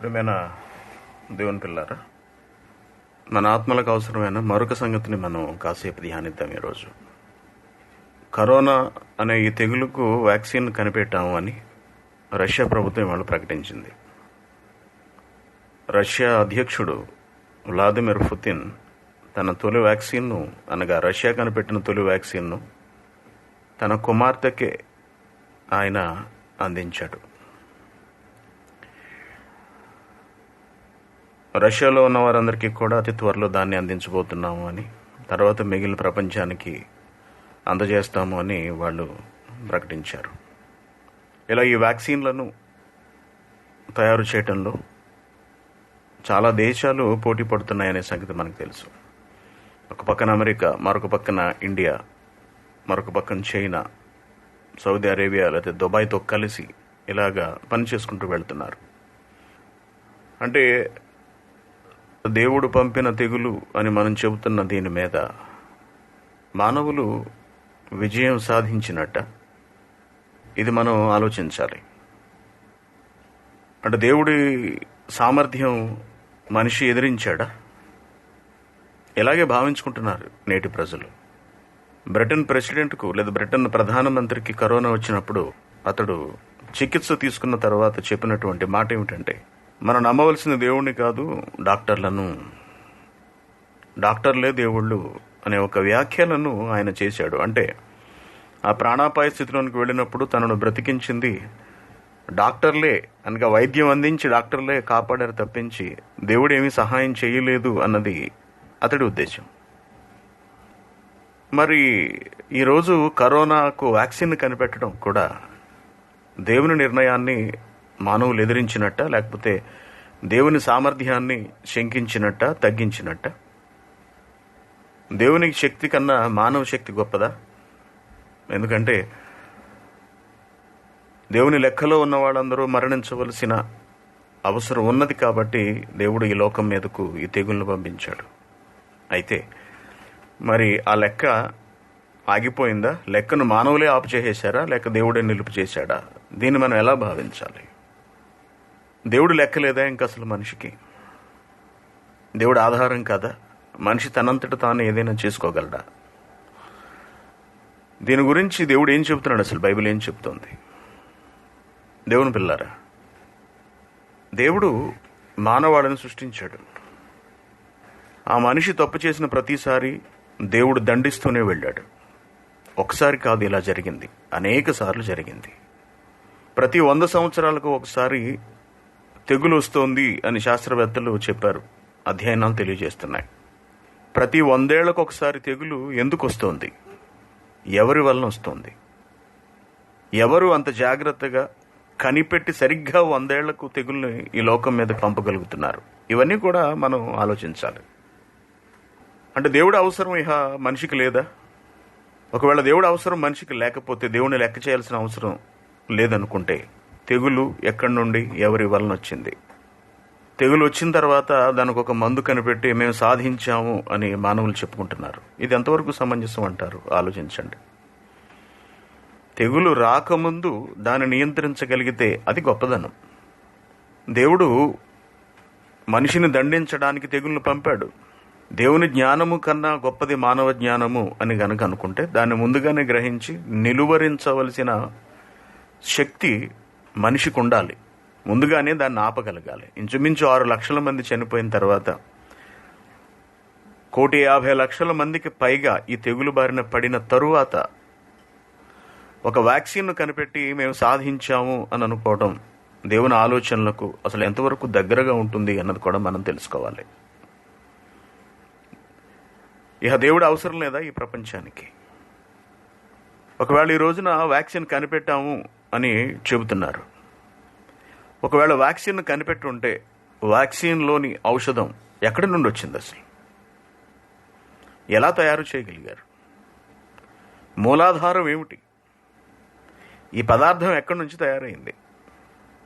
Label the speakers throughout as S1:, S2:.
S1: ప్రియమైన దేవుని పిల్లారా, మన ఆత్మలకు అవసరమైన మరొక సంగతిని మనం కాసేపు ధ్యానిద్దాం. ఈరోజు కరోనా అనే ఈ తెగులుకు వ్యాక్సిన్ కనిపెట్టాము అని రష్యా ప్రభుత్వం ఇవాళ ప్రకటించింది. రష్యా అధ్యక్షుడు వ్లాదిమిర్ పుతిన్ తన తొలి వ్యాక్సిన్ను, అనగా రష్యా కనిపెట్టిన తొలి వ్యాక్సిన్ను తన కుమార్తెకే ఆయన అందించాడు. రష్యాలో ఉన్న వారందరికీ కూడా అతి త్వరలో దాన్ని అందించబోతున్నాము అని, తర్వాత మిగిలిన ప్రపంచానికి అందజేస్తాము అని వాళ్ళు ప్రకటించారు. ఇలా ఈ వ్యాక్సిన్లను తయారు చేయటంలో చాలా దేశాలు పోటీ పడుతున్నాయనే సంగతి మనకు తెలుసు. ఒక పక్కన అమెరికా, మరొక పక్కన ఇండియా, మరొక పక్కన చైనా, సౌదీ అరేబియా లేకపోతే దుబాయ్తో కలిసి ఇలాగా పని చేసుకుంటూ వెళ్తున్నారు. అంటే దేవుడు పంపిన తెగులు అని మనం చెబుతున్న దీని మీద మానవులు విజయం సాధించినట్ట, ఇది మనం ఆలోచించాలి. అంటే దేవుడి సామర్థ్యం మనిషి ఎదిరించాడా? ఇలాగే భావించుకుంటున్నారు నేటి ప్రజలు. బ్రిటన్ ప్రెసిడెంట్కు లేదా బ్రిటన్ ప్రధానమంత్రికి కరోనా వచ్చినప్పుడు అతడు చికిత్స తీసుకున్న తర్వాత చెప్పినటువంటి మాట ఏమిటంటే, మనం నమ్మవలసిన దేవుణ్ణి కాదు డాక్టర్లను, డాక్టర్లే దేవుళ్ళు అనే ఒక వ్యాఖ్యలను ఆయన చేశాడు. అంటే ఆ ప్రాణాపాయ స్థితిలోనికి వెళ్ళినప్పుడు తనను బ్రతికించింది డాక్టర్లే, అనగా వైద్యం అందించి డాక్టర్లే కాపాడారు తప్పించి దేవుడు ఏమీ సహాయం చేయలేదు అన్నది అతడి ఉద్దేశం. మరి ఈరోజు కరోనాకు వ్యాక్సిన్ కనిపెట్టడం కూడా దేవుని నిర్ణయాన్ని మానవులు ఎదిరించినట్ట, లేకపోతే దేవుని సామర్థ్యాన్ని శంకించినట్ట, తగ్గించినట్ట? దేవునికి శక్తి కన్నా మానవ శక్తి గొప్పదా? ఎందుకంటే దేవుని లెక్కలో ఉన్న వాళ్ళందరూ మరణించవలసిన అవసరం ఉన్నది కాబట్టి దేవుడు ఈ లోకం మీదకు ఈ తెగులను పంపించాడు. అయితే మరి ఆ లెక్క ఆగిపోయిందా? లెక్కను మానవులే ఆపు చేసేశారా, లేక దేవుడే నిలుపు చేశాడా? దీన్ని మనం ఎలా భావించాలి? దేవుడు లెక్క లేదా ఇంక అసలు మనిషికి? దేవుడు ఆధారం కాదా? మనిషి తనంతట తాను ఏదైనా చేసుకోగలడా? దీని గురించి దేవుడు ఏం చెబుతున్నాడు? అసలు బైబిల్ ఏం చెప్తోంది? దేవుని పిల్లారా, దేవుడు మానవాళిని సృష్టించాడు. ఆ మనిషి తప్పు చేసిన ప్రతిసారి దేవుడు దండిస్తూనే వెళ్ళాడు. ఒకసారి కాదు ఇలా జరిగింది, అనేక సార్లు జరిగింది. ప్రతి 100 సంవత్సరాలకు ఒకసారి తెగులు వస్తోంది అని శాస్త్రవేత్తలు చెప్పారు, అధ్యయనాలు తెలియజేస్తున్నాయి. ప్రతి 100 ఏళ్లకు ఒకసారి తెగులు ఎందుకు వస్తోంది? ఎవరి వలన వస్తోంది? ఎవరు అంత జాగ్రత్తగా కనిపెట్టి సరిగ్గా 100 ఏళ్లకు తెగుల్ని ఈ లోకం మీద పంపగలుగుతున్నారు? ఇవన్నీ కూడా మనం ఆలోచించాలి. అంటే దేవుడు అవసరం ఇహ మనిషికి లేదా? ఒకవేళ దేవుడు అవసరం మనిషికి లేకపోతే, దేవుని లెక్క చేయాల్సిన అవసరం లేదనుకుంటే, తెగులు ఎక్కడి నుండి, ఎవరి వలన వచ్చింది? తెగులు వచ్చిన తర్వాత దానికి ఒక మందు కనిపెట్టి మేము సాధించాము అని మానవులు చెప్పుకుంటున్నారు. ఇది ఎంతవరకు సమంజసం అంటారు? ఆలోచించండి. తెగులు రాకముందు దాన్ని నియంత్రించగలిగితే అది గొప్పదనం. దేవుడు మనిషిని దండించడానికి తెగులను పంపాడు. దేవుని జ్ఞానము కన్నా గొప్పది మానవ జ్ఞానము అని గనక అనుకుంటే, దాన్ని ముందుగానే గ్రహించి నిలువరించవలసిన శక్తి మనిషికి ఉండాలి. ముందుగానే దాన్ని ఆపగలగాలి. ఇంచుమించు 6 లక్షల మంది చనిపోయిన తర్వాత 1,50,00,000 మందికి పైగా ఈ తెగులు బారిన పడిన తరువాత ఒక వ్యాక్సిన్ను కనిపెట్టి మేము సాధించాము అని అనుకోవడం దేవుని ఆలోచనలకు అసలు ఎంతవరకు దగ్గరగా ఉంటుంది అన్నది కూడా మనం తెలుసుకోవాలి. ఇక దేవుడు అవసరం లేదా ఈ ప్రపంచానికి? ఒకవేళ ఈ రోజున వ్యాక్సిన్ కనిపెట్టాము అని చెబుతున్నారు. ఒకవేళ వ్యాక్సిన్ కనిపెట్టి ఉంటే వ్యాక్సిన్లోని ఔషధం ఎక్కడి నుండి వచ్చింది? అసలు ఎలా తయారు చేయగలిగారు? మూలాధారం ఏమిటి? ఈ పదార్థం ఎక్కడి నుంచి తయారైంది?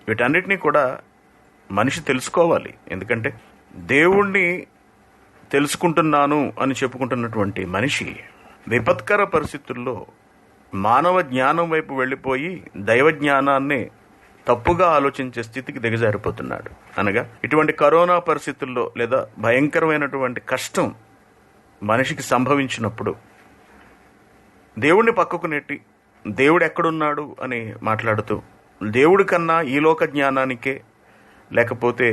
S1: వీటన్నిటినీ కూడా మనిషి తెలుసుకోవాలి. ఎందుకంటే దేవుణ్ణి తెలుసుకుంటున్నాను అని చెప్పుకుంటున్నటువంటి మనిషి విపత్కర పరిస్థితుల్లో మానవ జ్ఞానం వైపు వెళ్ళిపోయి దైవ జ్ఞానాన్ని తప్పుగా ఆలోచించే స్థితికి దిగజారిపోతున్నాడు. అనగా ఇటువంటి కరోనా పరిస్థితుల్లో లేదా భయంకరమైనటువంటి కష్టం మనిషికి సంభవించినప్పుడు దేవుణ్ణి పక్కకు నెట్టి దేవుడు ఎక్కడున్నాడు అని మాట్లాడుతూ దేవుడి కన్నా ఈ లోక జ్ఞానానికే లేకపోతే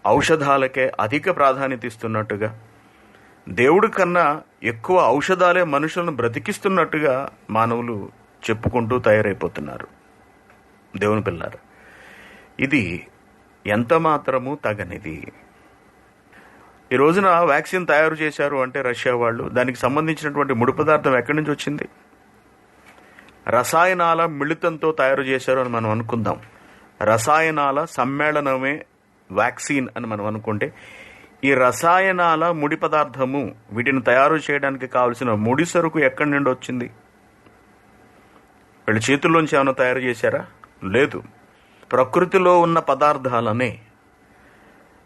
S1: ఔషధాలకే అధిక ప్రాధాన్యత ఇస్తున్నట్టుగా, దేవుడి కన్నా ఎక్కువ ఔషధాలే మనుషులను బ్రతికిస్తున్నట్టుగా మానవులు చెప్పుకుంటూ తయారైపోతున్నారు. దేవుని పిల్లారు, ఇది ఎంత మాత్రము తగనిది. ఈ రోజున వ్యాక్సిన్ తయారు చేశారు అంటే రష్యా వాళ్ళు, దానికి సంబంధించినటువంటి ముడి పదార్థం ఎక్కడి నుంచి వచ్చింది? రసాయనాల మిళితంతో తయారు చేశారు అని మనం అనుకుందాం. రసాయనాల సమ్మేళనమే వ్యాక్సిన్ అని మనం అనుకుంటే, ఈ రసాయనాల ముడి పదార్థము, వీటిని తయారు చేయడానికి కావలసిన ముడి సరుకు ఎక్కడి నుండి వచ్చింది? వీళ్ళ చేతుల్లోంచి ఏమైనా తయారు చేశారా? లేదు. ప్రకృతిలో ఉన్న పదార్థాలనే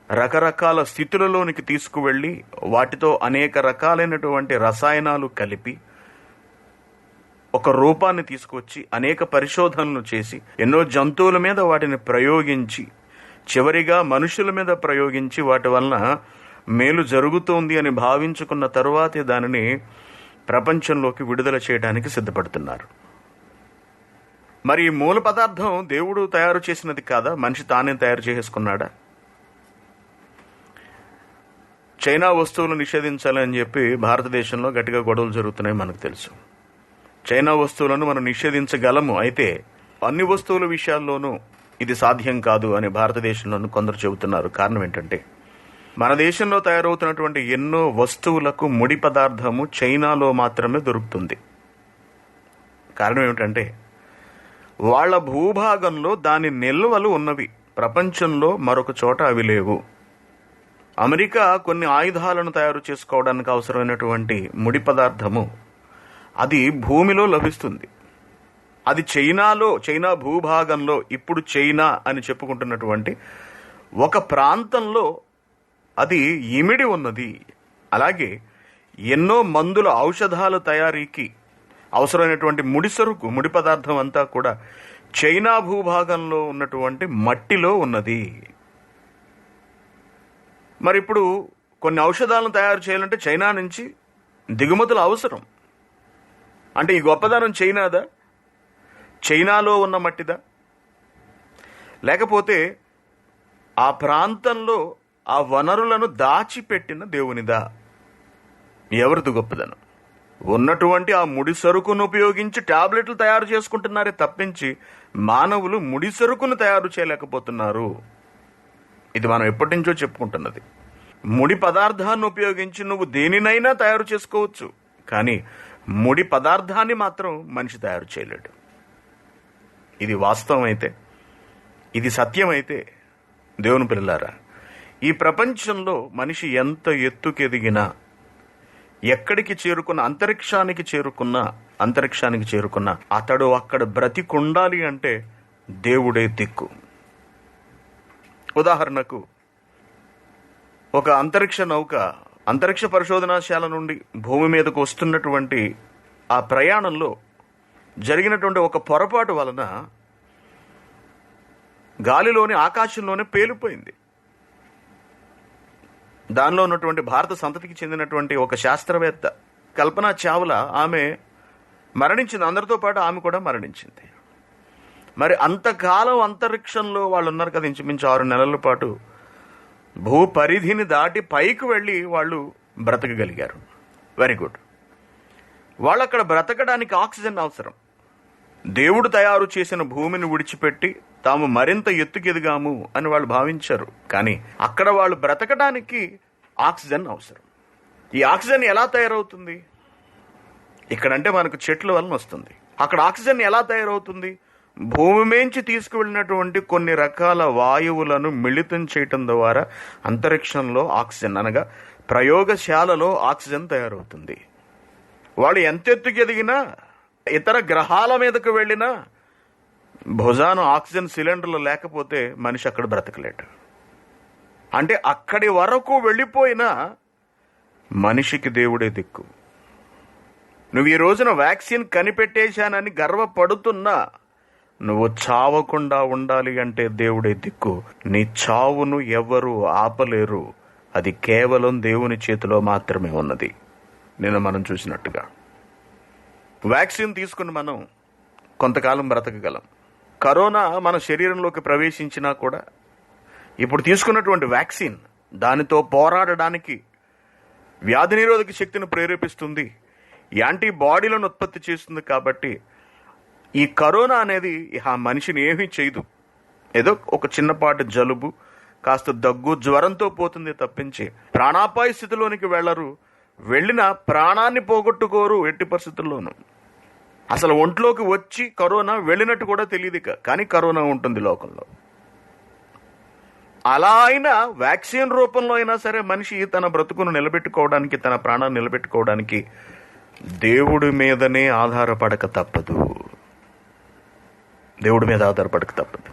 S1: రకరకాల స్థితులలోనికి తీసుకువెళ్ళి వాటితో అనేక రకాలైనటువంటి రసాయనాలు కలిపి ఒక రూపాన్ని తీసుకొచ్చి అనేక పరిశోధనలు చేసి ఎన్నో జంతువుల మీద వాటిని ప్రయోగించి చివరిగా మనుషుల మీద ప్రయోగించి వాటి వలన మేలు జరుగుతోంది అని భావించుకున్న తరువాతే దానిని ప్రపంచంలోకి విడుదల చేయడానికి సిద్ధపడుతున్నారు. మరి ఈ మూల పదార్థం దేవుడు తయారు చేసినది కాదా? మనిషి తానే తయారు చేసుకున్నాడా? చైనా వస్తువులు నిషేధించాలని చెప్పి భారతదేశంలో గట్టిగా గొడవలు జరుగుతున్నాయి మనకు తెలుసు. చైనా వస్తువులను మనం నిషేధించగలము, అయితే అన్ని వస్తువుల విషయాల్లోనూ ఇది సాధ్యం కాదు అని భారతదేశంలోనూ కొందరు చెబుతున్నారు. కారణం ఏంటంటే, మన దేశంలో తయారవుతున్నటువంటి ఎన్నో వస్తువులకు ముడి పదార్థము చైనాలో మాత్రమే దొరుకుతుంది. కారణం ఏమిటంటే, వాళ్ళ భూభాగంలో దాని నిల్వలు ఉన్నవి, ప్రపంచంలో మరొక చోట అవి లేవు. అమెరికా కొన్ని ఆయుధాలను తయారు చేసుకోవడానికి అవసరమైనటువంటి ముడి పదార్థము అది భూమిలో లభిస్తుంది. అది చైనా భూభాగంలో, ఇప్పుడు చైనా అని చెప్పుకుంటున్నటువంటి ఒక ప్రాంతంలో అది ఇమిడి ఉన్నది. అలాగే ఎన్నో మందుల ఔషధాల తయారీకి అవసరమైనటువంటి ముడి పదార్థం అంతా కూడా చైనా భూభాగంలో ఉన్నటువంటి మట్టిలో ఉన్నది. మరి ఇప్పుడు కొన్ని ఔషధాలను తయారు చేయాలంటే చైనా నుంచి దిగుమతులు అవసరం. అంటే ఈ గొప్పదనం చైనాదా? చైనాలో ఉన్న మట్టిదా? లేకపోతే ఆ ప్రాంతంలో ఆ వనరులను దాచిపెట్టిన దేవునిదా? ఎవరిది గొప్పదనం? ఉన్నటువంటి ఆ ముడి సరుకును ఉపయోగించి టాబ్లెట్లు తయారు చేసుకుంటున్నారే తప్పించి మానవులు ముడి సరుకును తయారు చేయలేకపోతున్నారు. ఇది మనం ఎప్పటి నుంచో చెప్పుకుంటున్నది. ముడి పదార్థాన్ని ఉపయోగించి నువ్వు దేనినైనా తయారు చేసుకోవచ్చు, కానీ ముడి పదార్థాన్ని మాత్రం మనిషి తయారు చేయలేడు. ఇది వాస్తవం అయితే, ఇది సత్యమైతే దేవుని పిల్లారా, ఈ ప్రపంచంలో మనిషి ఎంత ఎత్తుకెదిగినా, ఎక్కడికి చేరుకున్న, అంతరిక్షానికి చేరుకున్న అతడు అక్కడ బ్రతికుండాలి అంటే దేవుడే దిక్కు. ఉదాహరణకు, ఒక అంతరిక్ష నౌక అంతరిక్ష పరిశోధనాశాల నుండి భూమి మీదకు వస్తున్నటువంటి ఆ ప్రయాణంలో జరిగినటువంటి ఒక పొరపాటు వలన గాలిలోని, ఆకాశంలోనే పేలిపోయింది. దానిలో ఉన్నటువంటి భారత సంతతికి చెందినటువంటి ఒక శాస్త్రవేత్త కల్పనా చావ్లా, ఆమె మరణించింది. అందరితో పాటు ఆమె కూడా మరణించింది. మరి అంతకాలం అంతరిక్షంలో వాళ్ళు ఉన్నారు కదా, ఇంచుమించు 6 నెలల పాటు భూ పరిధిని దాటి పైకి వెళ్ళి వాళ్ళు బ్రతకగలిగారు. Very good. వాళ్ళు అక్కడ బ్రతకడానికి ఆక్సిజన్ అవసరం. దేవుడు తయారు చేసిన భూమిని విడిచిపెట్టి తాము మరింత ఎత్తుకెదిగాము అని వాళ్ళు భావించారు. కానీ అక్కడ వాళ్ళు బ్రతకడానికి ఆక్సిజన్ అవసరం. ఈ ఆక్సిజన్ ఎలా తయారవుతుంది? ఇక్కడంటే మనకు చెట్ల వలన వస్తుంది. అక్కడ ఆక్సిజన్ ఎలా తయారవుతుంది? భూమి మేంచి తీసుకువెళ్ళినటువంటి కొన్ని రకాల వాయువులను మిళితం చేయటం ద్వారా అంతరిక్షంలో ఆక్సిజన్, అనగా ప్రయోగశాలలో ఆక్సిజన్ తయారవుతుంది. వాళ్ళు ఎంత ఎత్తుకు ఎదిగినా, ఇతర గ్రహాల మీదకు వెళ్ళినా భుజాన ఆక్సిజన్ సిలిండర్లు లేకపోతే మనిషి అక్కడ బ్రతకలేడు. అంటే అక్కడి వరకు వెళ్ళిపోయినా మనిషికి దేవుడే దిక్కు. నువ్వు ఈ రోజున వ్యాక్సిన్ కనిపెట్టేశానని గర్వపడుతున్నా నువ్వు చావకుండా ఉండాలి అంటే దేవుడే దిక్కు. నీ చావును ఎవ్వరూ ఆపలేరు. అది కేవలం దేవుని చేతిలో మాత్రమే ఉన్నది. నిన్న మనం చూసినట్టుగా వ్యాక్సిన్ తీసుకుని మనం కొంతకాలం బ్రతకగలం. కరోనా మన శరీరంలోకి ప్రవేశించినా కూడా ఇప్పుడు తీసుకున్నటువంటి వ్యాక్సిన్ దానితో పోరాడడానికి వ్యాధి నిరోధక శక్తిని ప్రేరేపిస్తుంది, యాంటీబాడీలను ఉత్పత్తి చేస్తుంది. కాబట్టి ఈ కరోనా అనేది ఆ మనిషిని ఏమీ చేయదు. ఏదో ఒక చిన్నపాటి జలుబు, కాస్త దగ్గు, జ్వరంతో పోతుంది తప్పించి ప్రాణాపాయ స్థితిలోనికి వెళ్ళరు. వెళ్ళిన ప్రాణాన్ని పోగొట్టుకోరు ఎట్టి పరిస్థితుల్లోనూ. అసలు ఒంట్లోకి వచ్చి కరోనా వెళ్ళినట్టు కూడా తెలియదు. కానీ కరోనా ఉంటుంది లోకంలో. అలా అయినా వ్యాక్సిన్ రూపంలో అయినా సరే మనిషి తన బ్రతుకును నిలబెట్టుకోవడానికి, తన ప్రాణాన్ని నిలబెట్టుకోవడానికి దేవుడి మీదనే ఆధారపడక తప్పదు. దేవుడి మీద ఆధారపడక తప్పదు.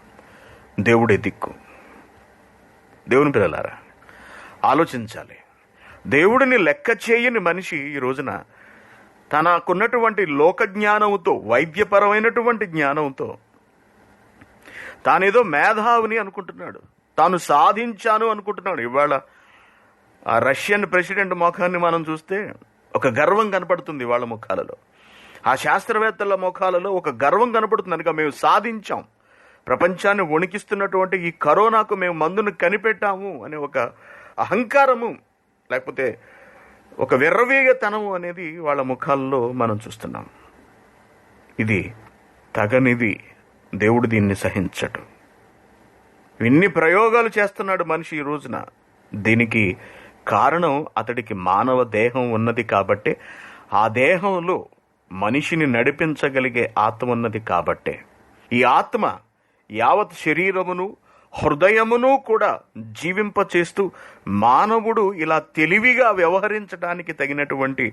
S1: దేవుడే దిక్కు. దేవుని పిల్లలారా, ఆలోచించాలి. దేవుడిని లెక్క చేయని మనిషి ఈ రోజున తనకున్నటువంటి లోక జ్ఞానంతో, వైద్యపరమైనటువంటి జ్ఞానంతో తానేదో మేధావిని అనుకుంటున్నాడు, తాను సాధించాను అనుకుంటున్నాడు. ఇవాళ ఆ రష్యన్ ప్రెసిడెంట్ ముఖాన్ని మనం చూస్తే ఒక గర్వం కనపడుతుంది వాళ్ళ ముఖాలలో. ఆ శాస్త్రవేత్తల ముఖాలలో ఒక గర్వం కనపడుతుంది. కనుక మేము సాధించాం, ప్రపంచాన్ని వణికిస్తున్నటువంటి ఈ కరోనాకు మేము మందును కనిపెట్టాము అనే ఒక అహంకారము, లేకపోతే ఒక విర్రవీగతనము అనేది వాళ్ళ ముఖాల్లో మనం చూస్తున్నాం. ఇది తగనిది. దేవుడు దీన్ని సహించడు. ఇన్ని ప్రయోగాలు చేస్తున్నాడు మనిషి ఈ రోజున. దీనికి కారణం అతడికి మానవ దేహం ఉన్నది కాబట్టి, ఆ దేహంలో మనిషిని నడిపించగలిగే ఆత్మ ఉన్నది కాబట్టే ఈ ఆత్మ యావత్ శరీరమును హృదయమును కూడా జీవింపచేస్తూ మానవుడు ఇలా తెలివిగా వ్యవహరించడానికి తగినటువంటి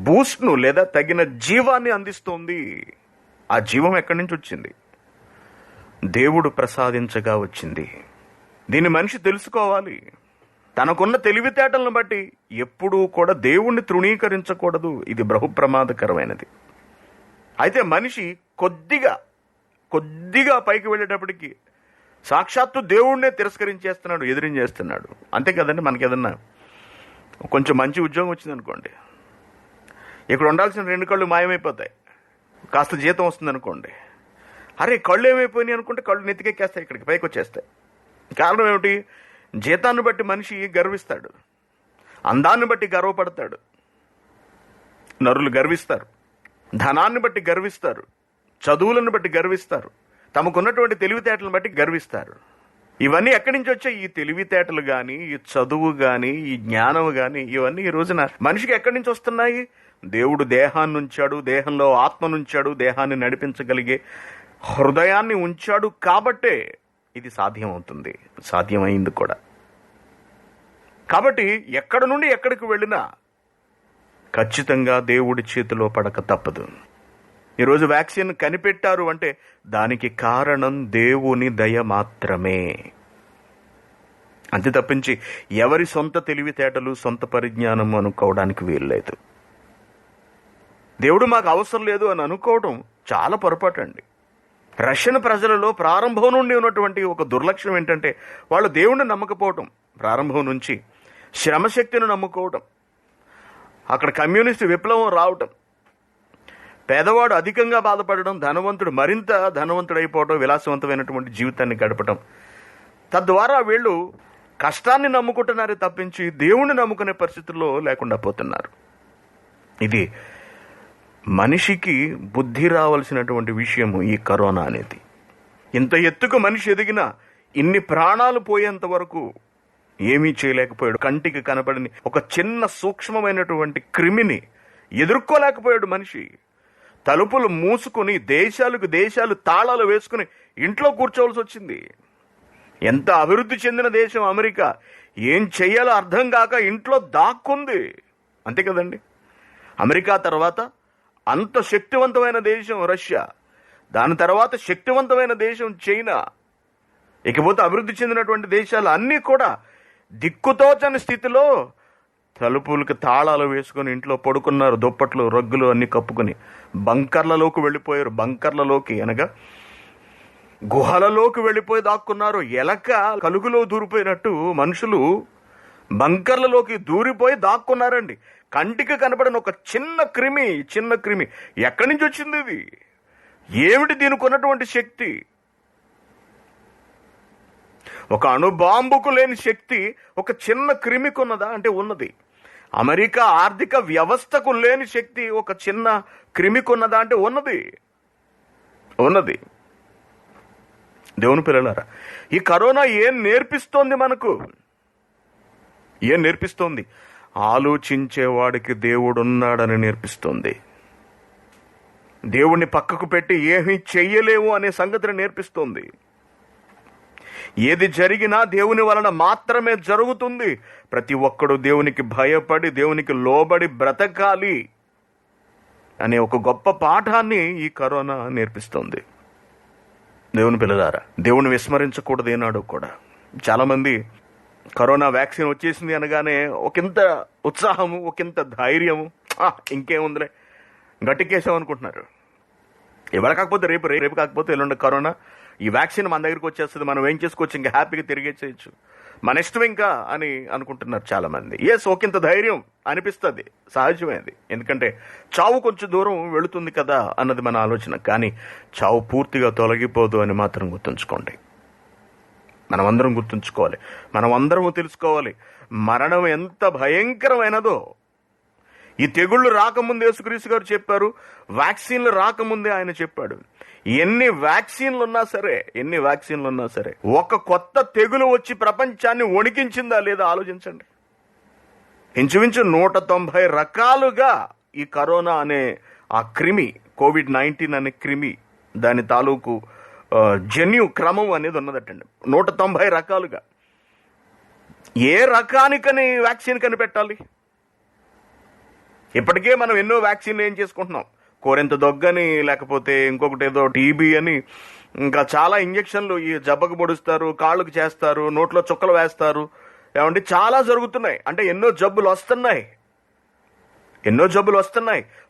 S1: బూస్ట్ను లేదా తగిన జీవాన్ని అందిస్తోంది. ఆ జీవం ఎక్కడి నుంచి వచ్చింది? దేవుడు ప్రసాదించగా వచ్చింది. దీన్ని మనిషి తెలుసుకోవాలి. తనకున్న తెలివితేటలను బట్టి ఎప్పుడూ కూడా దేవుణ్ణి తృణీకరించకూడదు. ఇది బహు ప్రమాదకరమైనది. అయితే మనిషి కొద్దిగా పైకి వెళ్ళేటప్పటికి సాక్షాత్తు దేవుణ్ణే తిరస్కరించేస్తున్నాడు, ఎదిరించేస్తున్నాడు. అంతే కదండి. మనకి ఏదన్నా కొంచెం మంచి ఉద్యోగం వచ్చిందనుకోండి, ఇక్కడ ఉండాల్సిన 2 కళ్ళు మాయమైపోతాయి. కాస్త జీతం వస్తుందనుకోండి, అరే కళ్ళు ఏమైపోయినాయి అనుకుంటే కళ్ళు నెత్తికెక్కేస్తాయి, ఇక్కడికి పైకి వచ్చేస్తాయి. కారణం ఏమిటి? జీతాన్ని బట్టి మనిషి గర్విస్తాడు, అందాన్ని బట్టి గర్వపడతాడు. నరులు గర్విస్తారు, ధనాన్ని బట్టి గర్విస్తారు, చదువులను బట్టి గర్విస్తారు, తమకున్నటువంటి తెలివితేటలను బట్టి గర్విస్తారు. ఇవన్నీ ఎక్కడి నుంచి వచ్చాయి? ఈ తెలివితేటలు కానీ, ఈ చదువు కానీ, ఈ జ్ఞానం కానీ, ఇవన్నీ ఈ రోజున మనిషికి ఎక్కడి నుంచి వస్తున్నాయి? దేవుడు దేహాన్ని ఉంచాడు, దేహంలో ఆత్మనుంచాడు, దేహాన్ని నడిపించగలిగే హృదయాన్ని ఉంచాడు కాబట్టే ఇది సాధ్యమవుతుంది, సాధ్యమైంది కూడా. కాబట్టి ఎక్కడి నుండి ఎక్కడికి వెళ్ళినా ఖచ్చితంగా దేవుడి చేతిలో పడక తప్పదు. ఈరోజు వ్యాక్సిన్ కనిపెట్టారు అంటే దానికి కారణం దేవుని దయ మాత్రమే. అంతే తప్పించి ఎవరి సొంత తెలివితేటలు, సొంత పరిజ్ఞానం అనుకోవడానికి వీల్లేదు. దేవుడు మాకు అవసరం లేదు అని అనుకోవడం చాలా పొరపాటు అండి. రష్యన్ ప్రజలలో ప్రారంభం నుండి ఉన్నటువంటి ఒక దుర్లక్షణం ఏంటంటే వాళ్ళు దేవుణ్ణి నమ్మకపోవటం. ప్రారంభం నుంచి శ్రమశక్తిని నమ్ముకోవటం, అక్కడ కమ్యూనిస్ట్ విప్లవం రావటం, పేదవాడు అధికంగా బాధపడడం, ధనవంతుడు మరింత ధనవంతుడైపోవటం, విలాసవంతమైనటువంటి జీవితాన్ని గడపటం. తద్వారా వీళ్ళు కష్టాన్ని నమ్ముకుంటున్నారే తప్పించి దేవుణ్ణి నమ్ముకునే పరిస్థితుల్లో లేకుండా పోతున్నారు. ఇది మనిషికి బుద్ధి రావాల్సినటువంటి విషయము ఈ కరోనా అనేది. ఇంత ఎత్తుకు మనిషి ఎదిగినా ఇన్ని ప్రాణాలు పోయేంత వరకు ఏమీ చేయలేకపోయాడు. కంటికి కనపడని ఒక చిన్న సూక్ష్మమైనటువంటి క్రిమిని ఎదుర్కోలేకపోయాడు మనిషి. తలుపులు మూసుకుని దేశాలు తాళాలు వేసుకుని ఇంట్లో కూర్చోవలసి వచ్చింది. ఎంత అభివృద్ధి చెందిన దేశం అమెరికా, ఏం చెయ్యాలో అర్థం కాక ఇంట్లో దాక్కుంది. అంతే కదండి. అమెరికా తర్వాత అంత శక్తివంతమైన దేశం రష్యా, దాని తర్వాత శక్తివంతమైన దేశం చైనా, ఇకపోతే అభివృద్ధి చెందినటువంటి దేశాలు అన్నీ కూడా దిక్కుతోచని స్థితిలో తలుపులకి తాళాలు వేసుకుని ఇంట్లో పడుకున్నారు. దుప్పట్లు, రగ్గులు అన్ని కప్పుకొని బంకర్లలోకి వెళ్ళిపోయారు. బంకర్లలోకి అనగా గుహలలోకి వెళ్ళిపోయి దాక్కున్నారు. ఎలక కలుగులో దూరిపోయినట్టు మనుషులు బంకర్లలోకి దూరిపోయి దాక్కున్నారండి. కంటికి కనబడిన ఒక చిన్న క్రిమి ఎక్కడి నుంచి వచ్చింది ఇది? ఏమిటి దీనికి ఉన్నటువంటి శక్తి? ఒక అణుబాంబుకు లేని శక్తి ఒక చిన్న క్రిమికి ఉన్నదా అంటే ఉన్నది. అమెరికా ఆర్థిక వ్యవస్థకు లేని శక్తి ఒక చిన్న క్రిమికి ఉన్నదా అంటే ఉన్నది. దేవుని పిల్లలారా, ఈ కరోనా ఏం నేర్పిస్తోంది మనకు? ఏం నేర్పిస్తోంది? ఆలోచించేవాడికి దేవుడున్నాడని నేర్పిస్తోంది. దేవుణ్ణి పక్కకు పెట్టి ఏమీ చెయ్యలేవు అనే సంగతిని నేర్పిస్తోంది. ఏది జరిగినా దేవుని వలన మాత్రమే జరుగుతుంది. ప్రతి ఒక్కడు దేవునికి భయపడి దేవునికి లోబడి బ్రతకాలి అనే ఒక గొప్ప పాఠాన్ని ఈ కరోనా నేర్పిస్తోంది. దేవుని పిల్లలారా, దేవుని విస్మరించకూడదు ఏనాడు కూడా. చాలామంది కరోనా వ్యాక్సిన్ వచ్చేసింది అనగానే ఒకంత ఉత్సాహము, ఒకంత ధైర్యము, ఇంకేముందిలే గట్టికేసాం అనుకుంటున్నారు. ఇవాళ కాకపోతే రేపు కాకపోతే ఎల్లుండి కరోనా, ఈ వ్యాక్సిన్ మన దగ్గరికి వచ్చేస్తుంది, మనం ఏం చేసుకోవచ్చు, ఇంకా హ్యాపీగా తిరిగేసేయచ్చు, మన ఇష్టం ఇంకా అని అనుకుంటున్నారు చాలామంది. ఒకంత ధైర్యం అనిపిస్తుంది, సహజమైనది. ఎందుకంటే చావు కొంచెం దూరం వెళుతుంది కదా అన్నది మన ఆలోచన. కానీ చావు పూర్తిగా తొలగిపోదు అని మాత్రం గుర్తుంచుకోండి. మనమందరం గుర్తుంచుకోవాలి, మనమందరము తెలుసుకోవాలి మరణం ఎంత భయంకరమైనదో. ఈ తెగుళ్ళు రాకముందే యేసుక్రీస్తు గారు చెప్పారు, వ్యాక్సిన్లు రాకముందే ఆయన చెప్పాడు. ఎన్ని వ్యాక్సిన్లు ఉన్నా సరే ఒక కొత్త తెగులు వచ్చి ప్రపంచాన్ని వణికించిందా లేదా ఆలోచించండి. ఇంచుమించు 190 రకాలుగా ఈ కరోనా అనే ఆ క్రిమి, COVID-19 అనే క్రిమి, దాని తాలూకు జన్యు క్రమం అనేది ఉన్నదటండి. 190 రకాలుగా. ఏ రకానికని వ్యాక్సిన్ కనిపెట్టాలి? ఇప్పటికే మనం ఎన్నో వ్యాక్సిన్లు ఏం చేసుకుంటున్నాం, కోరెంత దొగ్గని, లేకపోతే ఇంకొకటి ఏదో టీబీ అని, ఇంకా చాలా ఇంజక్షన్లు ఈ జబ్బకు పొడుస్తారు, కాళ్ళకు చేస్తారు, నోట్లో చుక్కలు వేస్తారు. ఏమంటే చాలా జరుగుతున్నాయి. అంటే ఎన్నో జబ్బులు వస్తున్నాయి,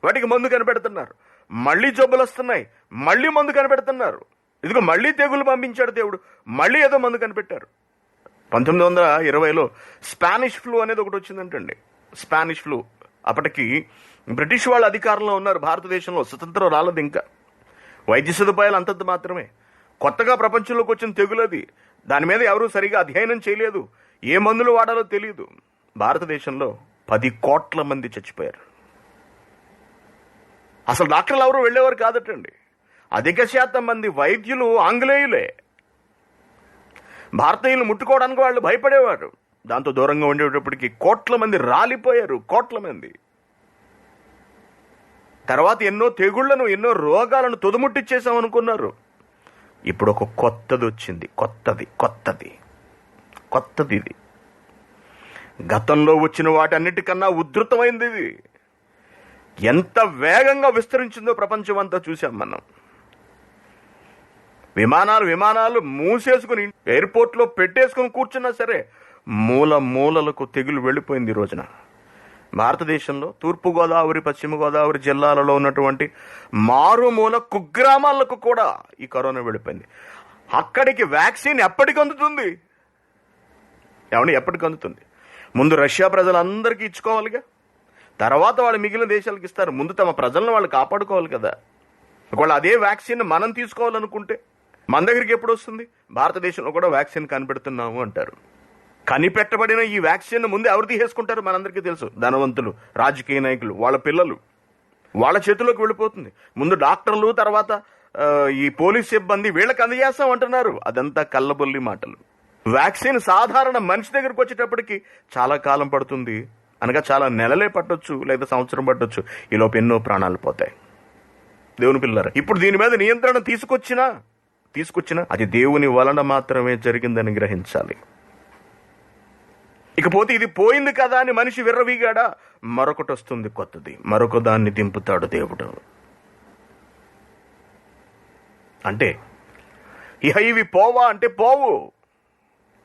S1: వాటికి మందు కనిపెడుతున్నారు. మళ్ళీ జబ్బులు వస్తున్నాయి, మళ్ళీ మందు కనిపెడుతున్నారు. ఇదిగో మళ్ళీ తెగులు పంపించాడు దేవుడు, మళ్ళీ ఏదో మందు కనిపెట్టారు. 1920లో స్పానిష్ ఫ్లూ అనేది ఒకటి వచ్చిందంటండి. Spanish flu. అప్పటికి బ్రిటిష్ వాళ్ళు అధికారంలో ఉన్నారు భారతదేశంలో, స్వతంత్రం రాలేదు ఇంకా. వైద్య సదుపాయాలు అంతంత మాత్రమే. కొత్తగా ప్రపంచంలోకి వచ్చిన తెగులది. దాని మీద ఎవరూ సరిగా అధ్యయనం చేయలేదు, ఏ మందులు వాడాలో తెలియదు. భారతదేశంలో 10 కోట్ల మంది చచ్చిపోయారు. అసలు డాక్టర్లు ఎవరు వెళ్ళేవారు కాదటండి. అధిక శాతం మంది వైద్యులు ఆంగ్లేయులే. భారతీయులు ముట్టుకోవడానికి వాళ్ళు భయపడేవారు. దాంతో దూరంగా ఉండేటప్పటికి కోట్ల మంది రాలిపోయారు, కోట్ల మంది. తర్వాత ఎన్నో తెగుళ్లను, ఎన్నో రోగాలను తుదముట్టిచ్చేసాం అనుకున్నారు. ఇప్పుడు ఒక కొత్తది వచ్చింది. కొత్తది ఇది. గతంలో వచ్చిన వాటన్నిటికన్నా ఉధృతమైంది ఇది. ఎంత వేగంగా విస్తరించిందో ప్రపంచం అంతా చూసాం మనం. విమానాలు మూసేసుకుని ఎయిర్పోర్ట్లో పెట్టేసుకుని కూర్చున్నా సరే మూలలకు తెగులు వెళ్ళిపోయింది ఈ రోజున. భారతదేశంలో తూర్పుగోదావరి, పశ్చిమ గోదావరి జిల్లాలలో ఉన్నటువంటి మారుమూల కుగ్రామాలకు కూడా ఈ కరోనా వెళ్ళిపోయింది. అక్కడికి వ్యాక్సిన్ ఎప్పటికి అందుతుంది? ఎప్పటికి అందుతుంది? ముందు రష్యా ప్రజలందరికీ ఇచ్చుకోవాలిగా, తర్వాత వాళ్ళు మిగిలిన దేశాలకు ఇస్తారు. ముందు తమ ప్రజలను వాళ్ళు కాపాడుకోవాలి కదా. ఒకవేళ అదే వ్యాక్సిన్ మనం తీసుకోవాలనుకుంటే మన దగ్గరికి ఎప్పుడు వస్తుంది? భారతదేశంలో కూడా వ్యాక్సిన్ కనిపెడుతున్నాము అంటారు. కనిపెట్టబడిన ఈ వ్యాక్సిన్ ముందు ఎవరు తీసేసుకుంటారు మనందరికీ తెలుసు. ధనవంతులు, రాజకీయ నాయకులు, వాళ్ళ పిల్లలు, వాళ్ళ చేతిలోకి వెళ్ళిపోతుంది. ముందు డాక్టర్లు, తర్వాత ఈ పోలీస్ సిబ్బంది, వీళ్ళకి అందజేస్తాం అంటున్నారు. అదంతా కల్లబొల్లి మాటలు. వ్యాక్సిన్ సాధారణ మనిషి దగ్గరకు వచ్చేటప్పటికి చాలా కాలం పడుతుంది, అనగా చాలా నెలలే పట్టొచ్చు, లేదా సంవత్సరం పట్టొచ్చు. ఈలోపు ఎన్నో ప్రాణాలు పోతాయి. దేవుని పిల్లరా, ఇప్పుడు దీని మీద నియంత్రణ తీసుకొచ్చినా అది దేవుని వలన మాత్రమే జరిగిందని గ్రహించాలి. ఇకపోతే ఇది పోయింది కదా అని మనిషి విర్రవీగాడా, మరొకటి వస్తుంది కొత్తది, మరొక దాన్ని దింపుతాడు దేవుడు. అంటే ఇవి పోవా అంటే పోవు,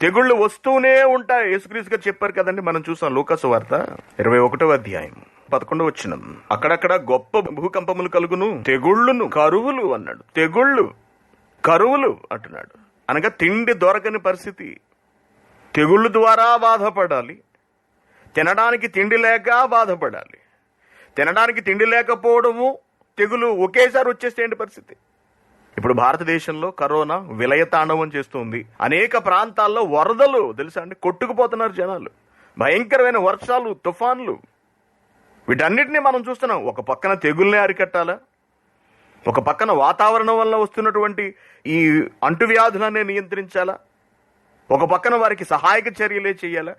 S1: తెగుళ్ళు వస్తూనే ఉంటాయి. యేసుక్రీస్తు గారు చెప్పారు కదండి, మనం చూసాం లూకాసు వార్త 21వ అధ్యాయం 11వ వచనం. అక్కడక్కడ గొప్ప భూకంపములు కలుగును, తెగుళ్ళును, కరువులు అన్నాడు. తెగుళ్ళు, కరువులు అంటున్నాడు. అనగా తిండి దొరకని పరిస్థితి. తెగుళ్ళు ద్వారా బాధపడాలి, తినడానికి తిండి లేక బాధపడాలి. తినడానికి తిండి లేకపోవడము, తెగులు ఒకేసారి వచ్చేస్తే ఏంటి పరిస్థితి? ఇప్పుడు భారతదేశంలో కరోనా విలయతాండవం చేస్తుంది. అనేక ప్రాంతాల్లో వరదలు తెలుసా అండి, కొట్టుకుపోతున్నారు జనాలు. భయంకరమైన వర్షాలు, తుఫాన్లు, వీటన్నిటినీ మనం చూస్తున్నాం. ఒక పక్కన తెగుల్ని అరికట్టాలా, ఒక పక్కన వాతావరణం వల్ల వస్తున్నటువంటి ఈ అంటువ్యాధులనే నియంత్రించాలా, ఒక పక్కన వారికి సహాయక చర్యలే చేయాలా.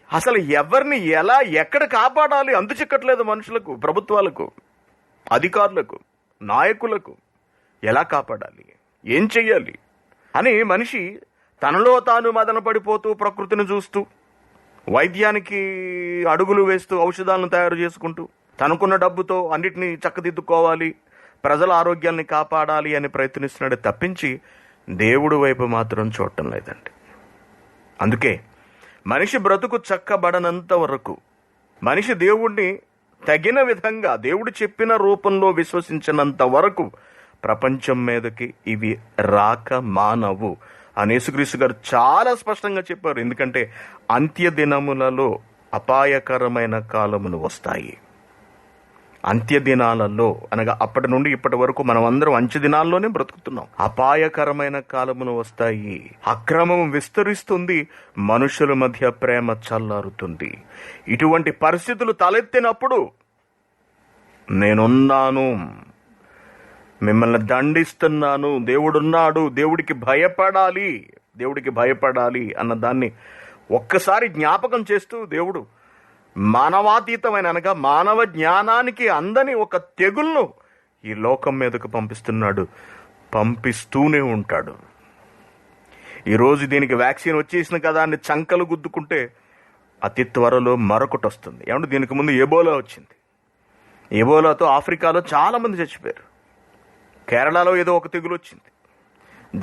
S1: అసలు ఎవరిని ఎలా ఎక్కడ కాపాడాలి అంతు చిక్కట్లేదు మనుషులకు, ప్రభుత్వాలకు, అధికారులకు, నాయకులకు. ఎలా కాపాడాలి, ఏం చెయ్యాలి అని మనిషి తనలో తాను మదన పడిపోతూ, ప్రకృతిని చూస్తూ, వైద్యానికి అడుగులు వేస్తూ, ఔషధాలను తయారు చేసుకుంటూ, తనకున్న డబ్బుతో అన్నిటినీ చక్కదిద్దుకోవాలి, ప్రజల ఆరోగ్యాన్ని కాపాడాలి అని ప్రయత్నిస్తున్నాడు తప్పించి దేవుడు వైపు మాత్రం చూడటం లేదండి. అందుకే మనిషి బ్రతుకు చక్కబడనంత వరకు, మనిషి దేవుణ్ణి తగిన విధంగా దేవుడు చెప్పిన రూపంలో విశ్వసించినంత వరకు ప్రపంచం మీదకి ఇవి రాక మానవు అని యేసుక్రీస్తు గారు చాలా స్పష్టంగా చెప్పారు. ఎందుకంటే అంత్య దినములలో అపాయకరమైన కాలములు వస్తాయి. అంత్య దినాలలో అనగా అప్పటి నుండి ఇప్పటి వరకు మనం అందరం అంత్య దినాల్లోనే బ్రతుకుతున్నాం. అపాయకరమైన కాలములు వస్తాయి. అక్రమం విస్తరిస్తుంది, మనుషుల మధ్య ప్రేమ చల్లారుతుంది. ఇటువంటి పరిస్థితులు తలెత్తినప్పుడు నేనున్నాను, మిమ్మల్ని దండిస్తున్నాను, దేవుడున్నాడు, దేవుడికి భయపడాలి అన్న దాన్ని ఒక్కసారి జ్ఞాపకం చేస్తూ దేవుడు మానవాతీతమైన అనగా మానవ జ్ఞానానికి అందని ఒక తెగుల్ను ఈ లోకం మీదకు పంపిస్తూనే ఉంటాడు. ఈరోజు దీనికి వ్యాక్సిన్ వచ్చేసింది కదా అని చంకలు గుద్దుకుంటే అతి త్వరలో మరొకటి వస్తుంది. ఏమంటే దీనికి ముందు ఎబోలా వచ్చింది. ఎబోలాతో ఆఫ్రికాలో చాలా మంది చచ్చిపోయారు. కేరళలో ఏదో ఒక తెగులు వచ్చింది,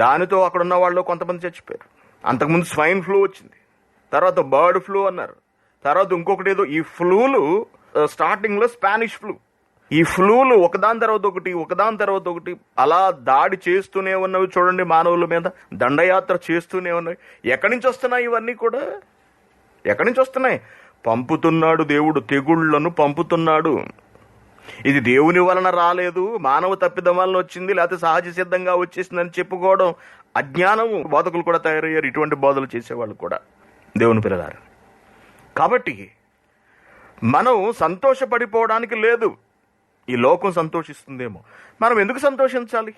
S1: దానితో అక్కడ ఉన్న వాళ్ళు కొంతమంది చచ్చిపోయారు. అంతకుముందు స్వైన్ ఫ్లూ వచ్చింది, తర్వాత బర్డ్ ఫ్లూ అన్నారు, తర్వాత ఇంకొకటి ఏదో. ఈ ఫ్లూలు స్టార్టింగ్లో స్పానిష్ ఫ్లూ, ఈ ఫ్లూలు ఒకదాని తర్వాత ఒకటి అలా దాడి చేస్తూనే ఉన్నవి. చూడండి, మానవుల మీద దండయాత్ర చేస్తూనే ఉన్నవి. ఎక్కడి నుంచి వస్తున్నాయి ఇవన్నీ కూడా? ఎక్కడి నుంచి వస్తున్నాయి? పంపుతున్నాడు దేవుడు, తెగుళ్లను పంపుతున్నాడు. ఇది దేవుని వలన రాలేదు, మానవ తప్పిదం వలన వచ్చింది, లేకపోతే సహజ సిద్ధంగా వచ్చేసిందని చెప్పుకోవడం అజ్ఞానము. బోధకులు కూడా తయారయ్యారు, ఇటువంటి బోధలు చేసేవాళ్ళు కూడా, దేవుని పిల్లలారు. కాబట్టి మనం సంతోషపడిపోవడానికి లేదు. ఈ లోకం సంతోషిస్తుందేమో, మనం ఎందుకు సంతోషించాలి?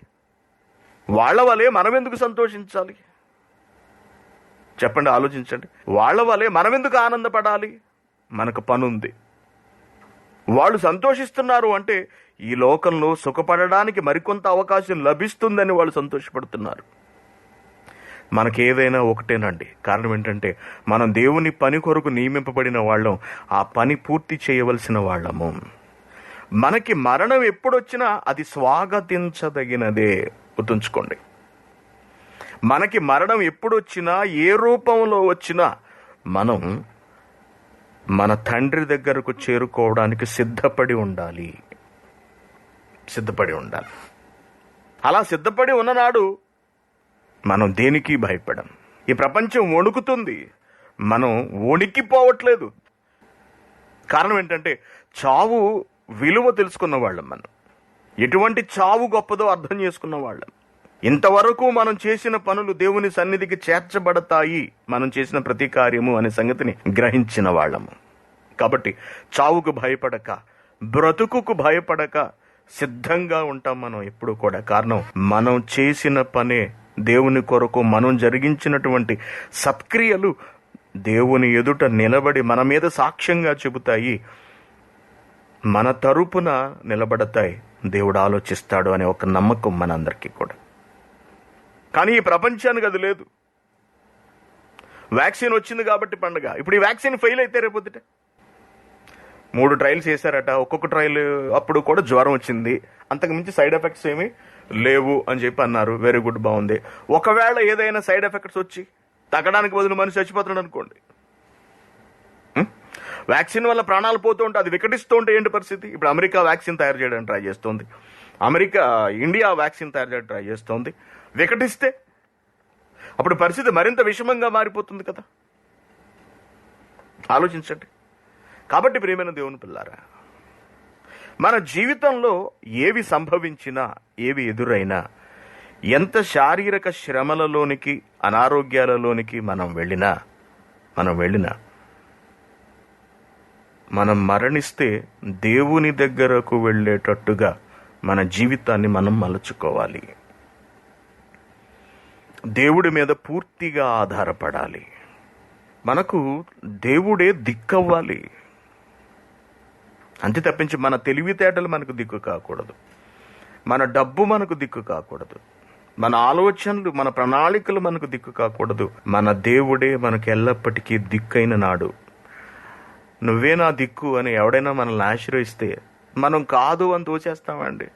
S1: వాళ్ళ వలె మనం ఎందుకు సంతోషించాలి? చెప్పండి, ఆలోచించండి. వాళ్ళ వలె మనం ఎందుకు ఆనందపడాలి? మనకు పనుంది. వాళ్ళు సంతోషిస్తున్నారు అంటే ఈ లోకంలో సుఖపడడానికి మరికొంత అవకాశం లభిస్తుందని వాళ్ళు సంతోషపడుతున్నారు. మనకేదైనా ఒకటేనండి. కారణం ఏంటంటే మనం దేవుని పని కొరకు నియమింపబడిన వాళ్ళం, ఆ పని పూర్తి చేయవలసిన వాళ్ళము. మనకి మరణం ఎప్పుడొచ్చినా అది స్వాగతించదగినదే. గుర్తుంచుకోండి, మనకి మరణం ఎప్పుడొచ్చినా, ఏ రూపంలో వచ్చినా, మనం మన తండ్రి దగ్గరకు చేరుకోవడానికి సిద్ధపడి ఉండాలి. అలా సిద్ధపడి ఉన్ననాడు మనం దేనికి భయపడం. ఈ ప్రపంచం వణుకుతుంది, మనం వణికిపోవట్లేదు. కారణం ఏంటంటే చావు విలువ తెలుసుకున్న వాళ్ళం. మనం ఎటువంటి చావు గొప్పదో అర్థం చేసుకున్న వాళ్ళం. ఇంతవరకు మనం చేసిన పనులు దేవుని సన్నిధికి చేర్చబడతాయి, మనం చేసిన ప్రతి కార్యము అనే సంగతిని గ్రహించిన వాళ్ళము. కాబట్టి చావుకు భయపడక, బ్రతుకుకు భయపడక సిద్ధంగా ఉంటాం మనం ఎప్పుడు కూడా. కారణం, మనం చేసిన పనే దేవుని కొరకు మనం జరిగించినటువంటి సత్క్రియలు దేవుని ఎదుట నిలబడి మన మీద సాక్ష్యంగా చెబుతాయి, మన తరపున నిలబడతాయి. దేవుడు ఆలోచిస్తాడు అనే ఒక నమ్మకం మనందరికీ కూడా. కానీ ఈ ప్రపంచానికి అది లేదు. వ్యాక్సిన్ వచ్చింది కాబట్టి పండుగ. ఇప్పుడు ఈ వ్యాక్సిన్ ఫెయిల్ అయితే రేపొద్దుట 3 ట్రయల్స్ చేశారట. ఒక్కొక్క ట్రయల్ అప్పుడు కూడా జ్వరం వచ్చింది, అంతకు మించి సైడ్ ఎఫెక్ట్స్ ఏమీ లేవు అని చెప్పి అన్నారు. వెరీ గుడ్, బాగుంది. ఒకవేళ ఏదైనా సైడ్ ఎఫెక్ట్స్ వచ్చి తగ్గడానికి బదులు మనిషి చచ్చిపోతున్నాడు అనుకోండి, వ్యాక్సిన్ వల్ల ప్రాణాలు పోతూ ఉంటే, అది వికటిస్తూ ఉంటే ఏంటి పరిస్థితి? ఇప్పుడు అమెరికా వ్యాక్సిన్ తయారు చేయడానికి ట్రై చేస్తోంది, ఇండియా వ్యాక్సిన్ తయారు చేయడానికి ట్రై చేస్తోంది. వికటిస్తే అప్పుడు పరిస్థితి మరింత విషమంగా మారిపోతుంది కదా. ఆలోచించండి. కాబట్టి ప్రియమైన దేవుని పిల్లారా, మన జీవితంలో ఏవి సంభవించినా, ఏవి ఎదురైనా, ఎంత శారీరక శ్రమలలోనికి, అనారోగ్యాలలోనికి మనం వెళ్ళినా మనం మరణిస్తే దేవుని దగ్గరకు వెళ్ళేటట్టుగా మన జీవితాన్ని మనం మలుచుకోవాలి. దేవుడి మీద పూర్తిగా ఆధారపడాలి. మనకు దేవుడే దిక్కవ్వాలి. అంతే తప్పించి మన తెలివితేటలు మనకు దిక్కు కాకూడదు, మన డబ్బు మనకు దిక్కు కాకూడదు, మన ఆలోచనలు, మన ప్రణాళికలు మనకు దిక్కు కాకూడదు. మన దేవుడే మనకు ఎల్లప్పటికీ దిక్కైన నాడు. నువ్వే నా దిక్కు అని ఎవడైనా మనల్ని ఆశ్రయిస్తే మనం కాదు అని తోచేస్తామండి.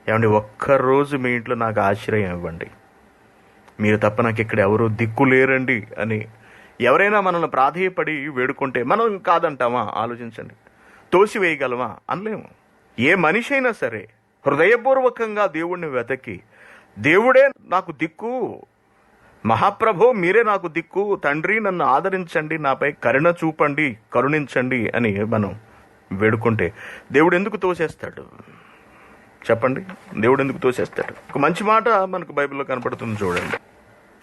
S1: ఏమండి, ఒక్కరోజు మీ ఇంట్లో నాకు ఆశ్రయం ఇవ్వండి, మీరు తప్ప నాకు ఇక్కడ ఎవరు దిక్కు లేరండి అని ఎవరైనా మనల్ని ప్రాధేయపడి వేడుకుంటే మనం కాదంటామా? ఆలోచించండి. తోసివేయగలమా? అనలేము. ఏ మనిషి అయినా సరే హృదయపూర్వకంగా దేవుణ్ణి వెతకి, దేవుడే నాకు దిక్కు, మహాప్రభో మీరే నాకు దిక్కు, తండ్రి నన్ను ఆదరించండి, నాపై కరుణ చూపండి, కరుణించండి అని మనం వేడుకుంటే దేవుడు ఎందుకు తోసేస్తాడు? చెప్పండి, దేవుడు ఎందుకు తోసేస్తాడు? ఒక మంచి మాట మనకు బైబిల్లో కనపడుతుంది, చూడండి.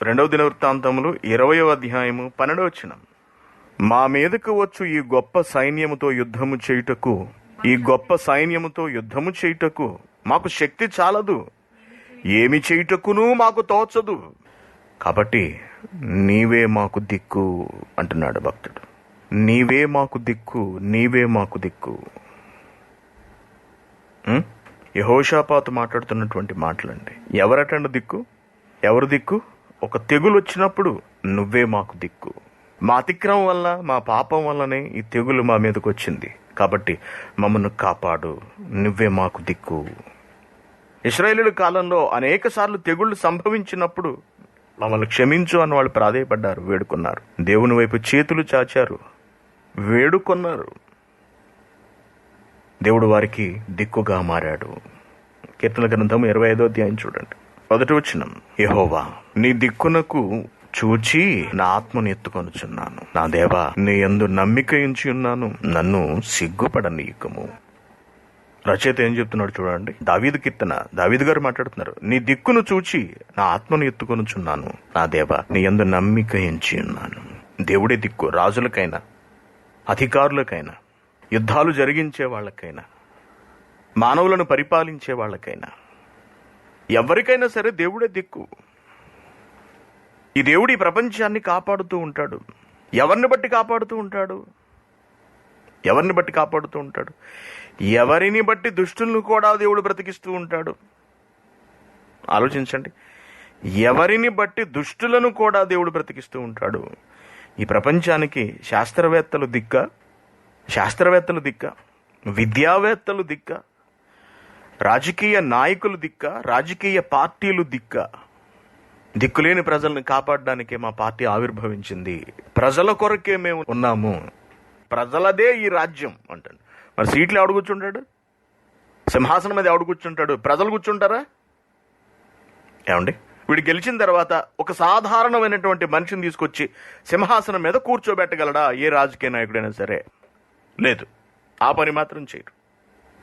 S1: 2వ దినవృత్తాంతములు 20వ అధ్యాయము 12వ వచనం. మా మీదకు వచ్చు ఈ గొప్ప సైన్యముతో యుద్ధము చేయుటకు మాకు శక్తి చాలదు, ఏమి చేయుటకును మాకు తోచదు, కాబట్టి నీవే మాకు దిక్కు అంటున్నాడు భక్తుడు. నీవే మాకు దిక్కు. యెహోషాపాతు మాట్లాడుతున్నటువంటి మాటలండి. ఎవరటండి దిక్కు? ఎవరు దిక్కు? ఒక తెగులు వచ్చినప్పుడు నువ్వే మాకు దిక్కు. మా అతిక్రమం వల్ల, మా పాపం వల్లనే ఈ తెగులు మా మీదకి వచ్చింది, కాబట్టి మమ్మల్ని కాపాడు, నువ్వే మాకు దిక్కు. ఇశ్రాయేలీయుల కాలంలో అనేక సార్లు తెగుళ్లు సంభవించినప్పుడు మమ్మల్ని క్షమించు అని వాళ్ళు ప్రాధేయపడ్డారు, వేడుకున్నారు. దేవుని వైపు చేతులు చాచారు, వేడుకొన్నారు. దేవుడు వారికి దిక్కుగా మారాడు. కీర్తనల గ్రంథం 25వ అధ్యాయం చూడండి, 1వ వచనం. యెహోవా నీ దిక్కునకు చూచి నా ఆత్మను ఎత్తుకొనుచున్నాను. నా దేవా నీ యందు నమ్మిక ఉంచి ఉన్నాను, నన్ను సిగ్గుపడనీయకము. రచయిత ఏం చెప్తున్నాడు చూడండి. దావీదు గారు మాట్లాడుతున్నారు. నీ దిక్కును చూచి నా ఆత్మను ఎత్తుకొనుచున్నాను, నా దేవా నీ యందు నమ్మిక ఉంచి ఉన్నాను. దేవుడే దిక్కు. రాజులకైనా, అధికారులకైనా, యుద్ధాలు జరిగించే వాళ్ళకైనా, మానవులను పరిపాలించే వాళ్ళకైనా, ఎవరికైనా సరే దేవుడే దిక్కు. ఈ దేవుడు ఈ ప్రపంచాన్ని కాపాడుతూ ఉంటాడు. ఎవరిని బట్టి కాపాడుతూ ఉంటాడు? ఎవరిని బట్టి దుష్టులను కూడా దేవుడు బ్రతికిస్తూ ఉంటాడు. ఆలోచించండి. ఎవరిని బట్టి దుష్టులను కూడా దేవుడు బ్రతికిస్తూ ఉంటాడు. ఈ ప్రపంచానికి శాస్త్రవేత్తలు దిక్క, విద్యావేత్తలు దిక్క, రాజకీయ నాయకులు దిక్క, రాజకీయ పార్టీలు దిక్కులేని ప్రజల్ని కాపాడడానికే మా పార్టీ ఆవిర్భవించింది. ప్రజల కొరకే మేము ఉన్నాము, ప్రజలదే ఈ రాజ్యం అంటాడు. మరి సీట్లు ఎవడు కూర్చుంటాడు? సింహాసనం మీద ఎవడు కూర్చుంటాడు? ప్రజలు కూర్చుంటారా? ఏమండి, వీడు గెలిచిన తర్వాత ఒక సాధారణమైనటువంటి మనిషిని తీసుకొచ్చి సింహాసనం మీద కూర్చోబెట్టగలడా ఏ రాజకీయ నాయకుడైనా సరే? లేదు, ఆ పని మాత్రం చేయరు.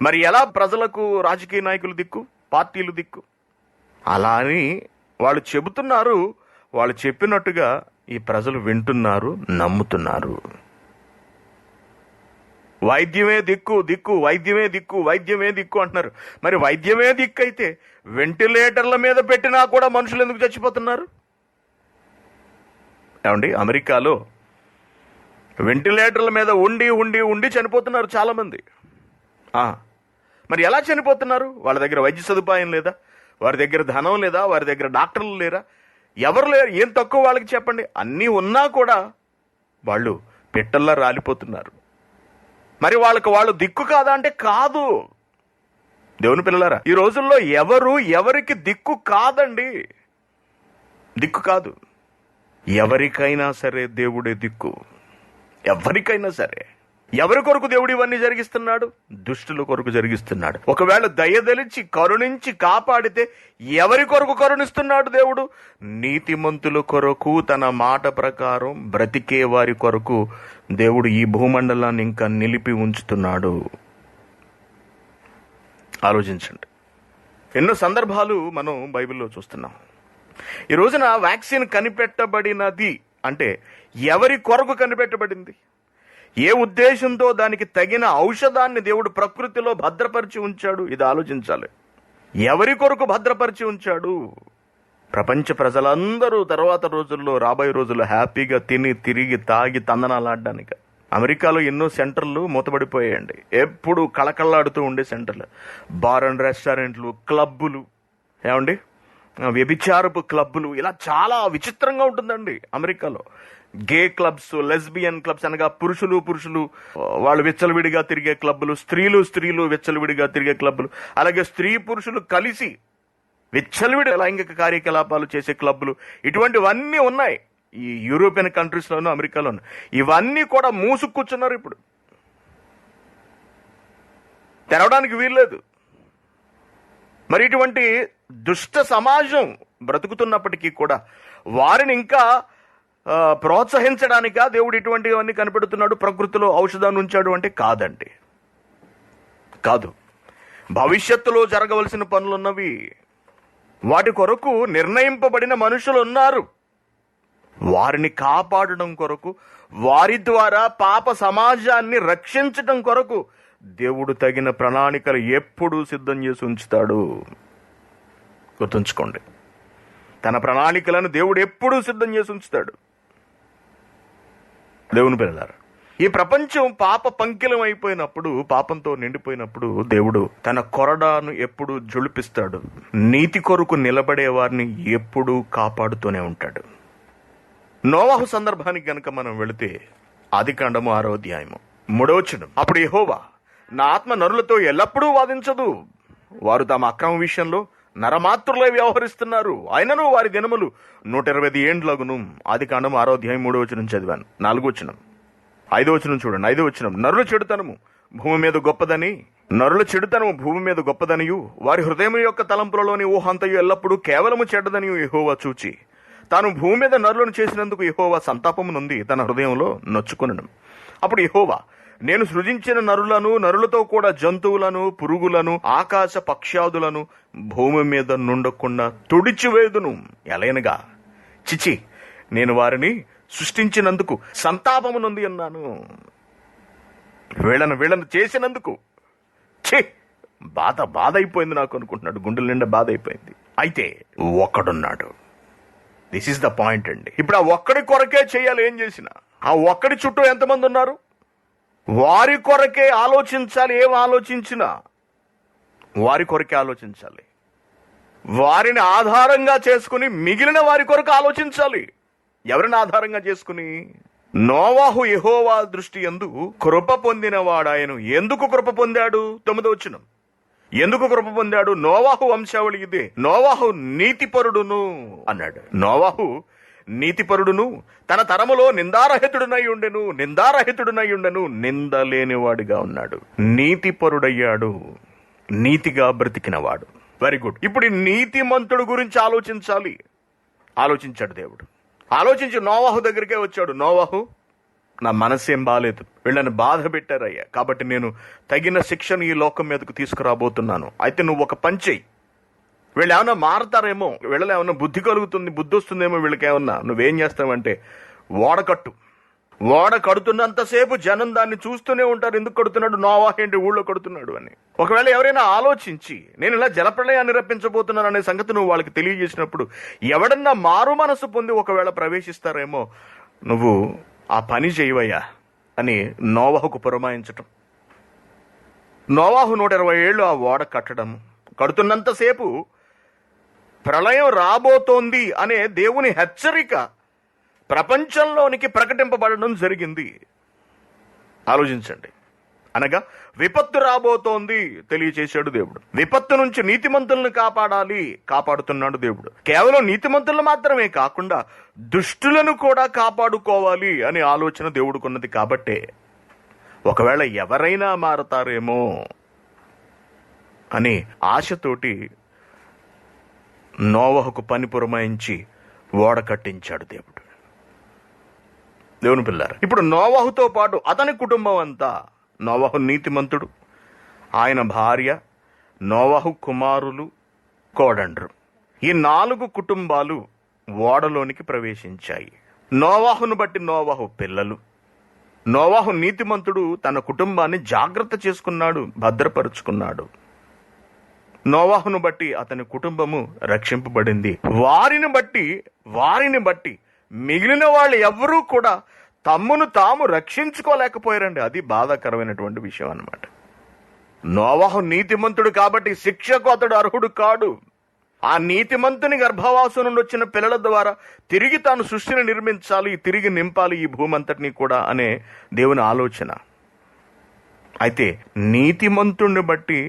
S1: మరి ఎలా ప్రజలకు రాజకీయ నాయకులు దిక్కు, పార్టీలు దిక్కు? అలా అని వాళ్ళు చెబుతున్నారు, వాళ్ళు చెప్పినట్టుగా ఈ ప్రజలు వింటున్నారు, నమ్ముతున్నారు. వైద్యమే దిక్కు అంటున్నారు. మరి వైద్యమే దిక్కు అయితే వెంటిలేటర్ల మీద పెట్టినా కూడా మనుషులు ఎందుకు చచ్చిపోతున్నారు? ఏమండి, అమెరికాలో వెంటిలేటర్ల మీద ఉండి చనిపోతున్నారు చాలా మంది. మరి ఎలా చనిపోతున్నారు? వాళ్ళ దగ్గర వైద్య సదుపాయం లేదా? వారి దగ్గర ధనం లేదా? వారి దగ్గర డాక్టర్లు లేరా? ఎవరు లేరు? ఏం తక్కువ వాళ్ళకి చెప్పండి? అన్నీ ఉన్నా కూడా వాళ్ళు పిట్టల్లా రాలిపోతున్నారు. మరి వాళ్ళు దిక్కు కాదా అంటే కాదు. దేవుని పిల్లలారా, ఈ రోజుల్లో ఎవరికి దిక్కు కాదండి. దిక్కు కాదు. ఎవరికైనా సరే దేవుడే దిక్కు. ఎవరికైనా సరే ఎవరి కొరకు దేవుడు ఇవన్నీ జరిగిస్తున్నాడు? దుష్టుల కొరకు జరిగిస్తున్నాడు. ఒకవేళ దయదలిచి కరుణించి కాపాడితే ఎవరి కొరకు కరుణిస్తున్నాడు దేవుడు? నీతిమంతుల కొరకు, తన మాట ప్రకారం బ్రతికే వారి కొరకు దేవుడు ఈ భూమండలాన్ని ఇంకా నిలిపి ఉంచుతున్నాడు. ఆలోచించండి. ఎన్నో సందర్భాలు మనం బైబిల్లో చూస్తున్నాం. ఈ రోజున వ్యాక్సిన్ కనిపెట్టబడినది అంటే ఎవరి కొరకు కనిపెట్టబడింది? ఏ ఉద్దేశంతో దానికి తగిన ఔషధాన్ని దేవుడు ప్రకృతిలో భద్రపరిచి ఉంచాడు? ఇది ఆలోచించాలి. ఎవరి కొరకు భద్రపరిచి ఉంచాడు? ప్రపంచ ప్రజలందరూ తర్వాత రోజుల్లో, రాబోయే రోజుల్లో హ్యాపీగా తిని తిరిగి తాగి తందనాలాడడానికి. అమెరికాలో ఎన్నో సెంటర్లు మూతపడిపోయాయండి. ఎప్పుడు కళకళలాడుతూ ఉండే సెంటర్లు, బార్ అండ్ రెస్టారెంట్లు, క్లబ్బులు, ఏమండి వ్యభిచారపు క్లబ్బులు, ఇలా చాలా విచిత్రంగా ఉంటుందండి అమెరికాలో. గే క్లబ్స్, లెస్బియన్ క్లబ్స్ అనగా పురుషులు వాళ్ళు విచ్చలవిడిగా తిరిగే క్లబ్బులు, స్త్రీలు విచ్చలవిడిగా తిరిగే క్లబ్బులు, అలాగే స్త్రీ పురుషులు కలిసి విచ్చలవిడి లైంగిక కార్యకలాపాలు చేసే క్లబ్బులు, ఇటువంటివన్నీ ఉన్నాయి ఈ యూరోపియన్ కంట్రీస్లోనూ అమెరికాలోనూ. ఇవన్నీ కూడా మూసుకు కూర్చున్నారు. ఇప్పుడు తెరవడానికి వీల్లేదు. మరి ఇటువంటి దుష్ట సమాజం బ్రతుకుతున్నప్పటికీ కూడా వారిని ఇంకా ప్రోత్సహించడానికా దేవుడు ఇటువంటివన్నీ కనిపెడుతున్నాడు, ప్రకృతిలో ఔషధాన్ని ఉంచాడు అంటే కాదండి, కాదు. భవిష్యత్తులో జరగవలసిన పనులున్నవి. వాటి కొరకు నిర్ణయింపబడిన మనుషులు ఉన్నారు. వారిని కాపాడడం కొరకు, వారి ద్వారా పాప సమాజాన్ని రక్షించడం కొరకు దేవుడు తగిన ప్రణాళికలు ఎప్పుడూ సిద్ధం చేసి ఉంచుతాడు. గుర్తుంచుకోండి, తన ప్రణాళికలను దేవుడు ఎప్పుడూ సిద్ధం చేసి ఉంచుతాడు. దేవుని పిల్లలారా, ఈ ప్రపంచం పాప పంకిలం అయిపోయినప్పుడు, పాపంతో నిండిపోయినప్పుడు దేవుడు తన కొరడాను ఎప్పుడు జొలిపిస్తాడు. నీతి కొరకు నిలబడే వారిని ఎప్పుడూ కాపాడుతూనే ఉంటాడు. నోవాహు సందర్భానికి గనక మనం వెళితే ఆదికాండము 6వ అధ్యాయము 3వ వచనం, అప్పుడు యెహోవా, నా ఆత్మ నరులతో ఎల్లప్పుడూ వాదించదు, వారు తమ అక్రమ విషయంలో నరమాత్రులై వ్యవహరిస్తున్నారు, అయినను వారి దినములు 120 ఏండ్లగును. ఆదికాండము 6వ అధ్యాయం 3వ వచనం చదివాను. 4వ వచనం, 5వ వచనం చూడండి. 5వ వచనం, నరుల చెడుతనము భూమి మీద గొప్పదనియు వారి హృదయం యొక్క తలంపులలోని ఊహంతయు ఎల్లప్పుడూ కేవలము చెడ్డదనియు యెహోవా చూచి తాను భూమి మీద నరులను చేసినందుకు యెహోవా సంతాపము నుండి తన హృదయంలో నొచ్చుకొనెను. అప్పుడు యెహోవా, నేను సృజించిన నరులతో కూడా జంతువులను, పురుగులను, ఆకాశ పక్ష్యాదులను భూమి మీద నుండకుండా తుడిచివేదును. ఎలయనగా చిచి, నేను వారిని సృష్టించినందుకు సంతాపము నుండి అన్నాను. వీళ్ళను చేసినందుకు బాధ అయిపోయింది నాకు అనుకుంటున్నాడు. గుండెల నిండా బాధ అయిపోయింది. అయితే ఒక్కడున్నాడు. దిస్ ఈస్ ద పాయింట్ అండి. ఇప్పుడు ఆ ఒక్కడి కొరకే చేయాలి. ఏం చేసినా ఆ ఒక్కడి చుట్టూ ఎంతమంది ఉన్నారు? వారి కొరకే ఆలోచించాలి. ఏం ఆలోచించినా వారి కొరకే ఆలోచించాలి. వారిని ఆధారంగా చేసుకుని మిగిలిన వారి కొరకు ఆలోచించాలి. ఎవరిని ఆధారంగా చేసుకుని? నోవాహు యెహోవా దృష్టి యందు కృప పొందినవాడాయను. ఎందుకు కృప పొందాడు? 9వ వచనం, ఎందుకు కృప పొందాడు? నోవాహు వంశావళి ఇదే. నోవాహు నీతిపరుడును అన్నాడు. నోవాహు నీతిపరుడును, తన తరములో నిందారహితుడునై ఉండెను, నిందలేనివాడిగా ఉన్నాడు. నీతిపరుడయ్యాడు, నీతిగా బ్రతికినవాడు. Very good. ఇప్పుడు ఈ నీతిమంతుడు గురించి ఆలోచించాడు దేవుడు. ఆలోచించి నోవాహు దగ్గరికే వచ్చాడు. నోవాహు, నా మనసేం బాలేదు, వీళ్ళని బాధ పెట్టారయ్యా, కాబట్టి నేను తగిన శిక్షను ఈ లోకం మీదకు తీసుకురాబోతున్నాను. అయితే నువ్వు ఒక పని చెయ్యి, వీళ్ళు ఏమన్నా మారతారేమో, వీళ్ళలో ఏమన్నా బుద్ధి వస్తుందేమో వీళ్ళకి ఏమన్నా, నువ్వేం చేస్తావంటే ఓడ కడుతున్నంతసేపు జనం దాన్ని చూస్తూనే ఉంటారు. ఎందుకు కడుతున్నాడు? నోవాహు ఏంటి ఊళ్ళో కడుతున్నాడు అని. ఒకవేళ ఎవరైనా ఆలోచించి నేను ఇలా జలప్రళయాన్ని రప్పించబోతున్నాను అనే సంగతి నువ్వు వాళ్ళకి తెలియజేసినప్పుడు ఎవడన్నా మారు మనసు పొంది ఒకవేళ ప్రవేశిస్తారేమో, నువ్వు ఆ పని చేయవయ్యా అని నోవాహుకు పురమాయించటం. నోవాహు 120 ఏళ్ళు ఆ ఓడ కడుతున్నంతసేపు ప్రళయం రాబోతోంది అనే దేవుని హెచ్చరిక ప్రపంచంలోనికి ప్రకటింపబడడం జరిగింది. ఆలోచించండి. అనగా విపత్తు రాబోతోంది తెలియచేశాడు దేవుడు. విపత్తు నుంచి నీతిమంతులను కాపాడుతున్నాడు దేవుడు. కేవలం నీతిమంతులను మాత్రమే కాకుండా దుష్టులను కూడా కాపాడుకోవాలి అనే ఆలోచన దేవుడుకున్నది. కాబట్టే ఒకవేళ ఎవరైనా మారతారేమో అని ఆశతోటి నోవహుకు పని పురమాయించి ఓడ కట్టించాడు దేవుడు. దేవుని పిల్లారా, ఇప్పుడు నోవహుతో పాటు అతని కుటుంబం అంతా, నోవహు నీతిమంతుడు, ఆయన భార్య, నోవహు కుమారులు, కోడండ్రు, ఈ 4 కుటుంబాలు ఓడలోనికి ప్రవేశించాయి. నోవహును బట్టి నోవహు పిల్లలు, నోవహు నీతిమంతుడు తన కుటుంబాన్ని జాగ్రత్త చేసుకున్నాడు, భద్రపరుచుకున్నాడు. నోవహును బట్టి అతని కుటుంబము రక్షింపబడింది. వారిని బట్టి మిగిలిన వాళ్ళు ఎవ్వరూ కూడా తమ్మును తాము రక్షించుకోలేకపోయారండి. అది బాధాకరమైనటువంటి విషయం అన్నమాట. నోవహు నీతిమంతుడు కాబట్టి శిక్షకు అతడు అర్హుడు కాడు. ఆ నీతిమంతుని గర్భవాసం నుండి వచ్చిన పిల్లల ద్వారా తిరిగి తాను సృష్టిని నిర్మించాలి, తిరిగి నింపాలి ఈ భూమంతటిని కూడా అనే దేవుని ఆలోచన. అయితే నీతిమంతుణ్ణి బట్టి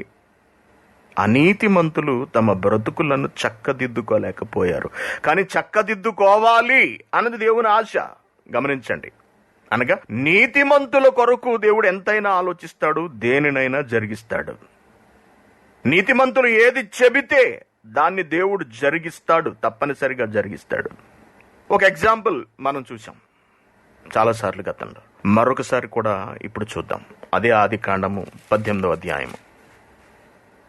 S1: అనీతిమంతులు తమ బ్రతుకులను చక్కదిద్దుకోలేకపోయారు. కానీ చక్కదిద్దుకోవాలి అన్నది దేవుని ఆశ. గమనించండి, అనగా నీతిమంతుల కొరకు దేవుడు ఎంతైనా ఆలోచిస్తాడు, దేనినైనా జరిగిస్తాడు. నీతిమంతులు ఏది చెబితే దాన్ని దేవుడు జరిగిస్తాడు, తప్పనిసరిగా జరిగిస్తాడు. ఒక ఎగ్జాంపుల్ మనం చూసాం చాలాసార్లు గతంలో, మరొకసారి కూడా ఇప్పుడు చూద్దాం. అదే ఆదికాండము 18వ అధ్యాయము.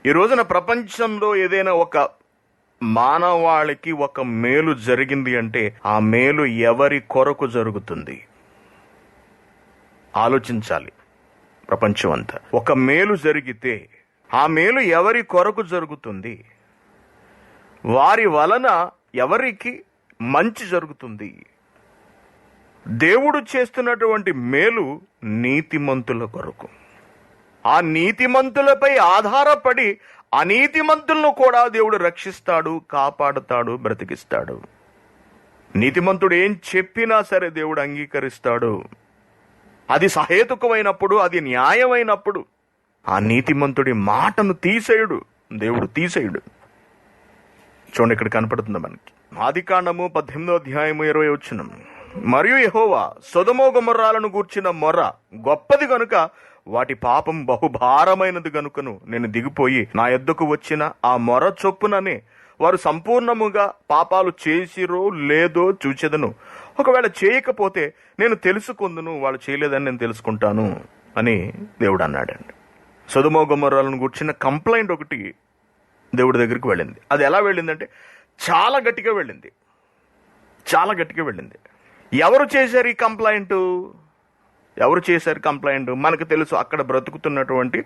S1: ఈ రోజున ప్రపంచంలో ఏదైనా ఒక మానవాళికి ఒక మేలు జరిగింది అంటే ఆ మేలు ఎవరి కొరకు జరుగుతుంది? ఆలోచించాలి. ప్రపంచం అంతా ఒక మేలు జరిగితే ఆ మేలు ఎవరి కొరకు జరుగుతుంది? వారి వలన ఎవరికి మంచి జరుగుతుంది? దేవుడు చేస్తున్నటువంటి మేలు నీతిమంతుల కొరకు. ఆ నీతిమంతులపై ఆధారపడి అనీతిమంతులను కూడా దేవుడు రక్షిస్తాడు, కాపాడుతాడు, బ్రతికిస్తాడు. నీతిమంతుడు ఏం చెప్పినా సరే దేవుడు అంగీకరిస్తాడు. అది సహేతుకమైనప్పుడు, అది న్యాయమైనప్పుడు ఆ నీతిమంతుడి మాటను తీసేయుడు, దేవుడు తీసేయుడు. చూడండి, ఇక్కడ కనపడుతుంది మనకి. ఆదికాండము 18వ అధ్యాయము 20వ వచనం. మరియు యెహోవా సొదొమ గొమొర్రాలను గూర్చిన మొర గొప్పది గనుక వాటి పాపం బహుభారమైనది గనుకను నేను దిగిపోయి నా యొద్దకు వచ్చిన ఆ మొర చొప్పుననే వారు సంపూర్ణముగా పాపాలు చేసిరో లేదో చూచెదను. ఒకవేళ చేయకపోతే నేను తెలుసుకుందును, వాళ్ళు చేయలేదని నేను తెలుసుకుంటాను అని దేవుడు అన్నాడండి. సొదొమ గొమొర్రాలను గూర్చిన కంప్లైంట్ ఒకటి దేవుడి దగ్గరికి వెళ్ళింది. అది ఎలా వెళ్ళిందంటే చాలా గట్టిగా వెళ్ళింది, చాలా గట్టిగా వెళ్ళింది. ఎవరు చేశారు ఈ కంప్లైంట్? ఎవరు చేశారు కంప్లైంట్? మనకు తెలుసు, అక్కడ బ్రతుకుతున్నటువంటి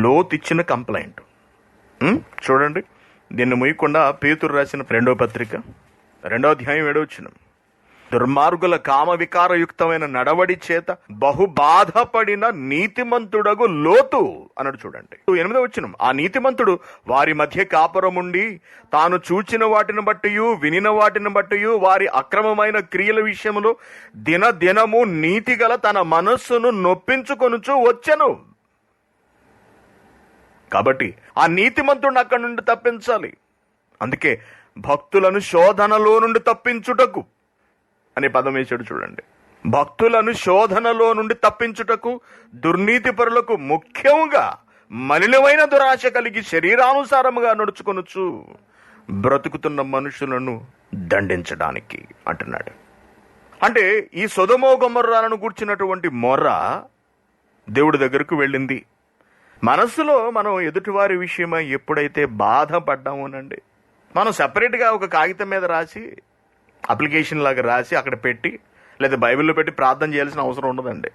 S1: లోతు ఇచ్చిన కంప్లైంట్. చూడండి, దీన్ని ముయ్యకుండా పేతురు రాసిన 2వ పత్రిక 2వ అధ్యాయం 7వ వచనం. దుర్మార్గుల కామ వికారయుక్తమైన నడవడి చేత బహు బాధపడిన నీతిమంతుడగు లోతు అన్నాడు. చూడండి 8వ వచనం. ఆ నీతిమంతుడు వారి మధ్య కాపురముండి తాను చూచిన వాటిని బట్టియు వినిన వాటిని బట్టియు వారి అక్రమమైన క్రియల విషయంలో దినదినము నీతిగల తన మనస్సును నొప్పించుకొనుచు వచ్చెను. కాబట్టి ఆ నీతిమంతుడిని అక్కడి నుండి తప్పించాలి. అందుకే భక్తులను శోధనలో నుండి తప్పించుటకు అనే పదం వేశాడు. చూడండి, భక్తులను శోధనలో నుండి తప్పించుటకు దుర్నీతి పరులకు ముఖ్యంగా మలినమైన దురాశ కలిగి శరీరానుసారముగా నడుచుకొనుచు బ్రతుకుతున్న మనుషులను దండించడానికి అంటున్నాడు. అంటే ఈ సొదొమ గొమొర్రాలను గూర్చినటువంటి మొర్ర దేవుడి దగ్గరకు వెళ్ళింది. మనస్సులో మనం ఎదుటివారి విషయమై ఎప్పుడైతే బాధపడ్డామోనండి, మనం సపరేట్గా ఒక కాగితం మీద రాసి, అప్లికేషన్ లాగా రాసి అక్కడ పెట్టి, లేదా బైబిల్లో పెట్టి ప్రార్థన చేయాల్సిన అవసరం ఉండదండి.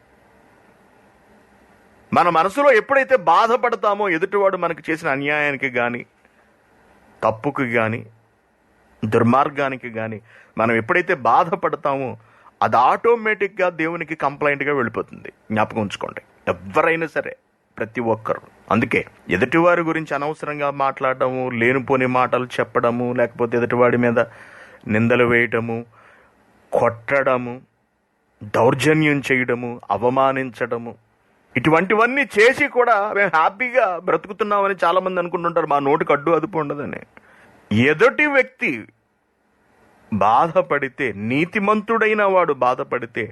S1: మన మనసులో ఎప్పుడైతే బాధపడతామో ఎదుటివాడు మనకు చేసిన అన్యాయానికి కానీ, తప్పుకి కానీ, దుర్మార్గానికి కానీ మనం ఎప్పుడైతే బాధపడతామో అది ఆటోమేటిక్గా దేవునికి కంప్లైంట్గా వెళ్ళిపోతుంది. జ్ఞాపకం ఉంచుకోండి, ఎవరైనా సరే, ప్రతి ఒక్కరు. అందుకే ఎదుటివారి గురించి అనవసరంగా మాట్లాడటము, లేనిపోని మాటలు చెప్పడము, లేకపోతే ఎదుటివాడి మీద నిందలు వేయటము, కొట్టడము, దౌర్జన్యం చేయడము, అవమానించడము, ఇటువంటివన్నీ చేసి కూడా మేము హ్యాపీగా బ్రతుకుతున్నామని చాలా మంది అనుకుంటుంటారు. మా నోటికి అడ్డు అదుపు ఉండదని. ఎదుటి వ్యక్తి బాధపడితే, నీతిమంతుడైన వాడు బాధపడితే,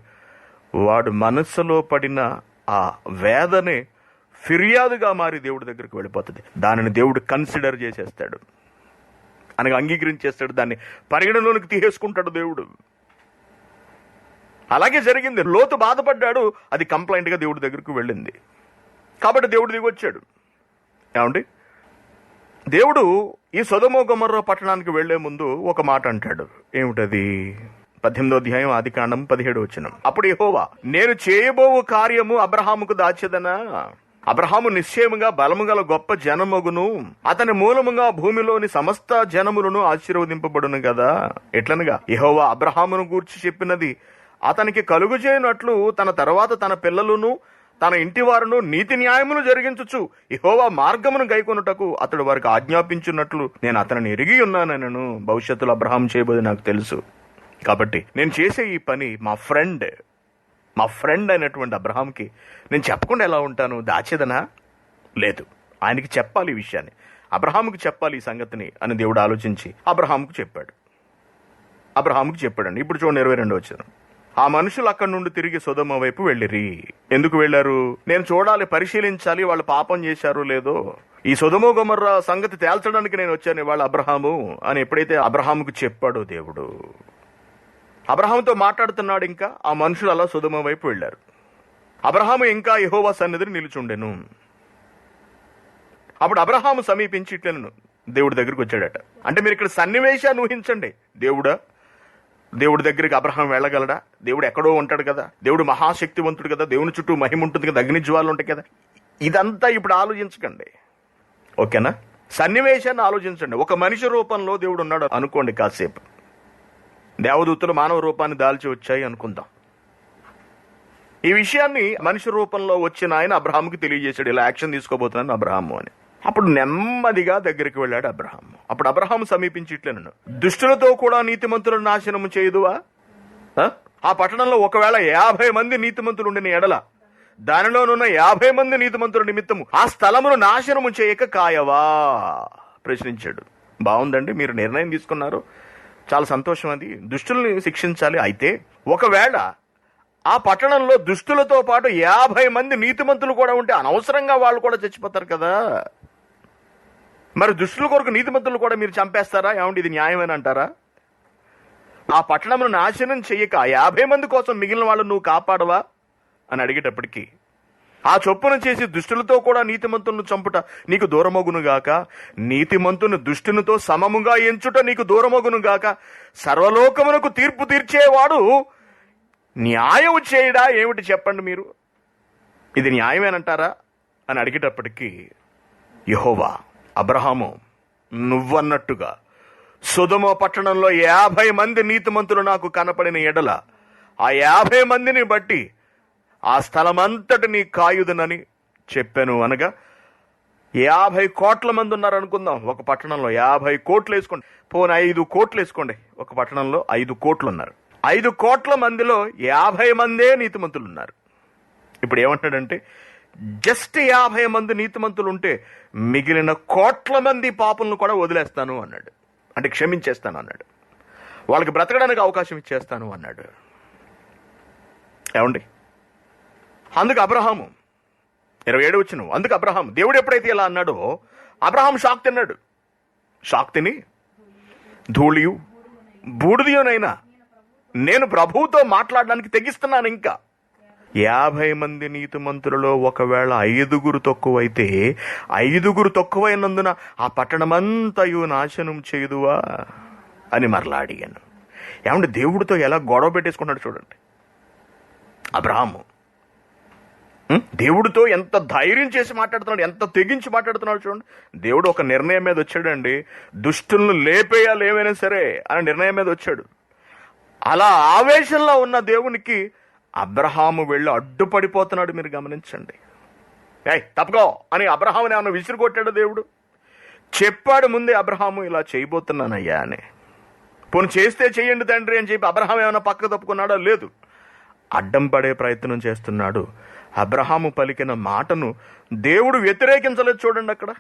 S1: వాడు మనస్సులో పడిన ఆ వేదనే ఫిర్యాదుగా మారి దేవుడి దగ్గరికి వెళ్ళిపోతుంది. దానిని దేవుడు కన్సిడర్ చేసేస్తాడు, అనగా అంగీకరించేస్తాడు, దాన్ని పరిగణలోనికి తీసేసుకుంటాడు దేవుడు. అలాగే జరిగింది. లోతు బాధపడ్డాడు, అది కంప్లైంట్గా దేవుడి దగ్గరికి వెళ్ళింది. కాబట్టి దేవుడు దిగొచ్చాడు. ఏమండి, దేవుడు ఈ సొదొమ గొమొర్రా పట్టణానికి వెళ్లే ముందు ఒక మాట అంటాడు. ఏమిటది? 18వ అధ్యాయం ఆదికాండం 17వ వచనం. అప్పుడు యెహోవా, నేను చేయబోవు కార్యము అబ్రహాముకు దాచెదనా? అబ్రహాము నిశ్చయముగా బలము గల గొప్ప జనమగును, అతని మూలముగా భూమిలోని సమస్త జనములను ఆశీర్వదింపబడును కదా. ఎట్లనగా యెహోవా అబ్రహామును గూర్చి చెప్పినది అతనికి కలుగుచేయనట్లు తన తర్వాత తన పిల్లలను తన ఇంటి వారును నీతి న్యాయమును జరిగించుచు యెహోవా మార్గమును గైకొనుటకు అతడు వారికి ఆజ్ఞాపించున్నట్లు నేను అతనిని ఎరిగి ఉన్నానను. భవిష్యత్తులో అబ్రహాం చేయబోదు నాకు తెలుసు. కాబట్టి నేను చేసే ఈ పని మా ఫ్రెండ్ అయినటువంటి అబ్రహాంకి నేను చెప్పకుండా ఎలా ఉంటాను? దాచేదనా? లేదు, ఆయనకి చెప్పాలి ఈ విషయాన్ని, అబ్రహాముకి చెప్పాలి ఈ సంగతిని అని దేవుడు ఆలోచించి అబ్రహాముకు చెప్పాడండి. ఇప్పుడు చూడండి 22వ వచనం. ఆ మనుషులు అక్కడి నుండి తిరిగి సొదొమ వైపు వెళ్ళిరి. ఎందుకు వెళ్లారు? నేను చూడాలి, పరిశీలించాలి, వాళ్ళు పాపం చేశారో లేదో, ఈ సొదొమ గొమొర్రా సంగతి తేల్చడానికి నేను వచ్చాను వాళ్ళ అబ్రహాము అని ఎప్పుడైతే అబ్రహాముకు చెప్పాడో దేవుడు, అబ్రహాముతో మాట్లాడుతున్నాడు. ఇంకా ఆ మనుషులు అలా సొదొమ వైపు వెళ్లారు. అబ్రహాము ఇంకా యెహోవా సన్నిధిని నిలుచుండెను. అప్పుడు అబ్రహాము సమీపించి ఇట్లనెను, దేవుడి దగ్గరికి వచ్చాడట. అంటే మీరు ఇక్కడ సన్నివేశాన్ని ఊహించండి. దేవుడి దగ్గరికి అబ్రహాం వెళ్ళగలడా? దేవుడు ఎక్కడో ఉంటాడు కదా, దేవుడు మహాశక్తివంతుడు కదా, దేవుని చుట్టూ మహిమ ఉంటుంది కదా, అగ్ని జ్వాలలు ఉంటాయి కదా. ఇదంతా ఇప్పుడు ఆలోచించకండి, ఓకేనా? సన్నివేశాన్ని ఆలోచించండి. ఒక మనిషి రూపంలో దేవుడు ఉన్నాడు అనుకోండి. కాసేపు దేవదూతలు మానవ రూపాన్ని దాల్చి వచ్చాయి అనుకుందాం. ఈ విషయాన్ని మనిషి రూపంలో వచ్చిన ఆయన అబ్రహాముకి తెలియజేశాడు, ఇలా యాక్షన్ తీసుకోబోతున్నాను అబ్రహాము అని. అప్పుడు నెమ్మదిగా దగ్గరికి వెళ్ళాడు అబ్రహాము. అప్పుడు అబ్రహాము సమీపించి ఇట్లనెను, దుష్టులతో కూడా నీతిమంతులను నాశనము చేయుదువా? ఆ పట్టణంలో ఒకవేళ 50 మంది నీతిమంతులు ఉండిన ఎడల దానిలోనున్న 50 మంది నీతిమంతుల నిమిత్తము ఆ స్థలమును నాశనము చేయక కాయవా? ప్రశ్నించాడు. బాగుందండి, మీరు నిర్ణయం తీసుకున్నారు, చాలా సంతోషం. అది దుష్టుల్ని శిక్షించాలి. అయితే ఒకవేళ ఆ పట్టణంలో దుష్టులతో పాటు 50 మంది నీతిమంతులు కూడా ఉంటే అనవసరంగా వాళ్ళు కూడా చచ్చిపోతారు కదా. మరి దుష్టుల కొరకు నీతిమంతులు కూడా మీరు చంపేస్తారా? ఏమంటే ఇది న్యాయమని అంటారా? ఆ పట్టణమును నాశనం చెయ్యక 50 మంది కోసం మిగిలిన వాళ్ళు నువ్వు కాపాడవా అని అడిగేటప్పటికీ, ఆ చొప్పున చేసి దుష్టులతో కూడా నీతిమంతులను చంపుట నీకు దూరమగునుగాక, నీతిమంతుని దుష్టునితో సమముగా ఎంచుట నీకు దూరమగునుగాక, సర్వలోకమునకు తీర్పు తీర్చేవాడు న్యాయం చేయడా? ఏమిటి చెప్పండి మీరు, ఇది న్యాయమేనంటారా అని అడిగేటప్పటికీ యెహోవా, అబ్రహాము నువ్వన్నట్టుగా సొదొమ పట్టణంలో 50 మంది నీతిమంతులు నాకు కనపడిన ఎడల ఆ 50 మందిని బట్టి ఆ స్థలమంతటిని కాయుదునని చెప్పాను. అనగా 50 కోట్ల మంది ఉన్నారు అనుకుందాం ఒక పట్టణంలో. 50 కోట్లు వేసుకోండి, పోనీ 5 కోట్లు వేసుకోండి. ఒక పట్టణంలో 5 కోట్లు ఉన్నారు. 5 కోట్ల మందిలో 50 మందే నీతిమంతులు ఉన్నారు. ఇప్పుడు ఏమంటాడంటే, జస్ట్ 50 మంది నీతిమంతులు ఉంటే మిగిలిన కోట్ల మంది పాపులను కూడా వదిలేస్తాను అన్నాడు. అంటే క్షమించేస్తాను అన్నాడు, వాళ్ళకి బ్రతకడానికి అవకాశం ఇచ్చేస్తాను అన్నాడు. ఏమండి, అందుకు అబ్రహాము 27 వచనం, అందుకు అబ్రహాం, దేవుడు ఎప్పుడైతే ఇలా అన్నాడో అబ్రహాం షాక్ తిన్నాడు. షాక్ తిని, ధూళియు బూడిదయునైనా నేను ప్రభువుతో మాట్లాడడానికి తెగిస్తున్నాను. ఇంకా 50 మంది నీతిమంతులలో ఒకవేళ 5 తక్కువైతే 5 తక్కువైనందున ఆ పట్టణమంతయు నాశనం చేయుదువా అని మరలా అడిగాను. ఏమంటే దేవుడితో ఎలా గొడవ పెట్టేసుకున్నాడు చూడండి అబ్రహాము. దేవుడితో ఎంత ధైర్యం చేసి మాట్లాడుతున్నాడు, ఎంత తెగించి మాట్లాడుతున్నాడు చూడండి. దేవుడు ఒక నిర్ణయం మీద వచ్చాడండి, దుష్టులను లేపేయాలి ఏమైనా సరే అనే నిర్ణయం మీద వచ్చాడు. అలా ఆవేశంలో ఉన్న దేవునికి అబ్రహాము వెళ్ళి అడ్డుపడిపోతున్నాడు. మీరు గమనించండి. తప్పుకో అని అబ్రహాముని ఏమన్నా విసిరికొట్టాడు దేవుడు? చెప్పాడు ముందే అబ్రహాము, ఇలా చేయబోతున్నానయ్యా అని. పోనీ చేస్తే చెయ్యండి తండ్రి అని చెప్పి అబ్రహాం ఏమైనా పక్కకు తప్పుకున్నాడా? లేదు, అడ్డం పడే ప్రయత్నం చేస్తున్నాడు. అబ్రహాము పలికిన మాటను దేవుడు వ్యతిరేకించలేదు చూడండి అక్కడ.